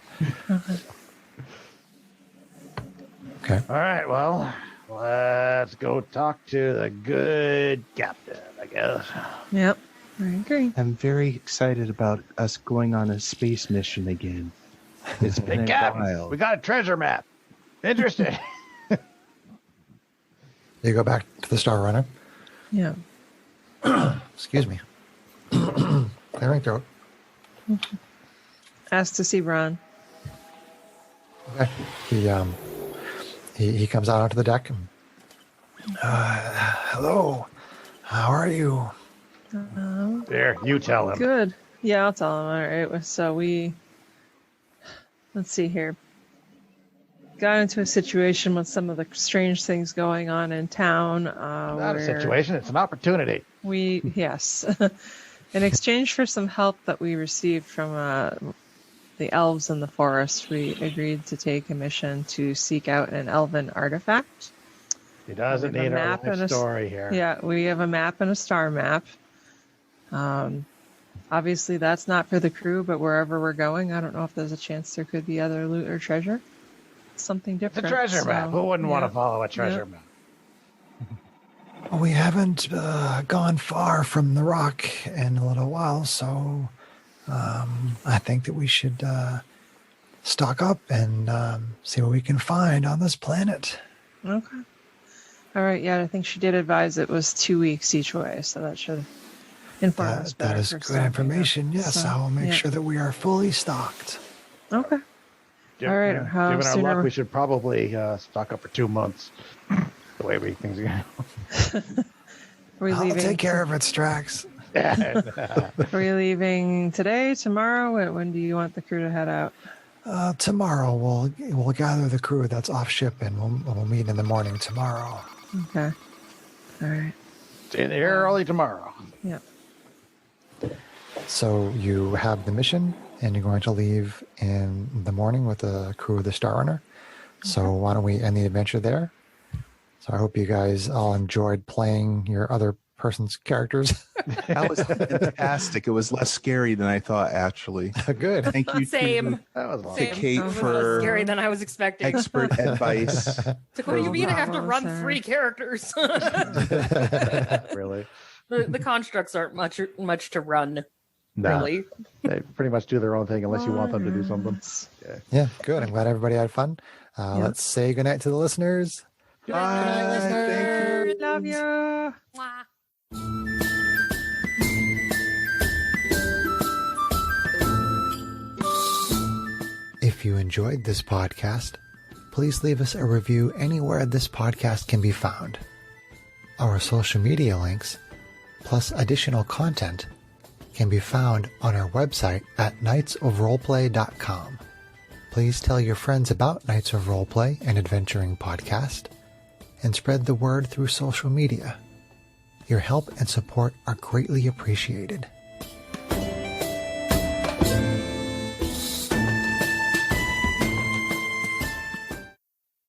Okay. All right, well, let's go talk to the good captain, I guess. Yep, I agree. I'm very excited about us going on a space mission again. It's been Hey, a Captain, while. we got a treasure map. Interesting. You go back to the Star Runner. Yeah. Excuse me. Clearing throat. Asked to see Ron. Okay. He comes out onto the deck. Hello. How are you? There, you tell him. Good. Yeah, I'll tell him. All right. So let's see here. Got into a situation with some of the strange things going on in town. Not a situation, it's an opportunity. Yes. In exchange for some help that we received from the elves in the forest, we agreed to take a mission to seek out an elven artifact. He doesn't need a life story here. Yeah, we have a map and a star map. Obviously, that's not for the crew, but wherever we're going, I don't know if there's a chance there could be other loot or treasure. Something different. It's a treasure map. Who wouldn't want to follow a treasure map? We haven't gone far from the rock in a little while, so I think that we should stock up and see what we can find on this planet. Okay. All right. Yeah, I think she did advise it was 2 weeks each way, so that should inform us better. That is good information. Yes, so, I will make sure that we are fully stocked. Okay. All right. Given our luck, we should probably stock up for 2 months. The way things are going. I'll take care of it, Strakx. Are we leaving today, tomorrow? When do you want the crew to head out? Tomorrow. We'll gather the crew that's off ship, and we'll meet in the morning tomorrow. Okay. All right. In here early tomorrow. Yeah. So you have the mission, and you're going to leave in the morning with the crew of the Star Runner. So why don't we end the adventure there? So I hope you guys all enjoyed playing your other person's characters. That was fantastic. It was less scary than I thought, actually. Good. Thank you Same. to Kate Less for scary than I was expecting. expert advice. It's like, what do you mean I have to run 3 characters? Really? The constructs aren't much to run. Nah. Really. They pretty much do their own thing unless you want them to do something. Yeah, good. I'm glad everybody had fun. Let's say goodnight to the listeners. Bye. Thank you. Love you. If you enjoyed this podcast, please leave us a review anywhere this podcast can be found. Our social media links, plus additional content, can be found on our website at knightsofroleplay.com. Please tell your friends about Knights of Roleplay and Adventuring Podcast, and spread the word through social media. Your help and support are greatly appreciated.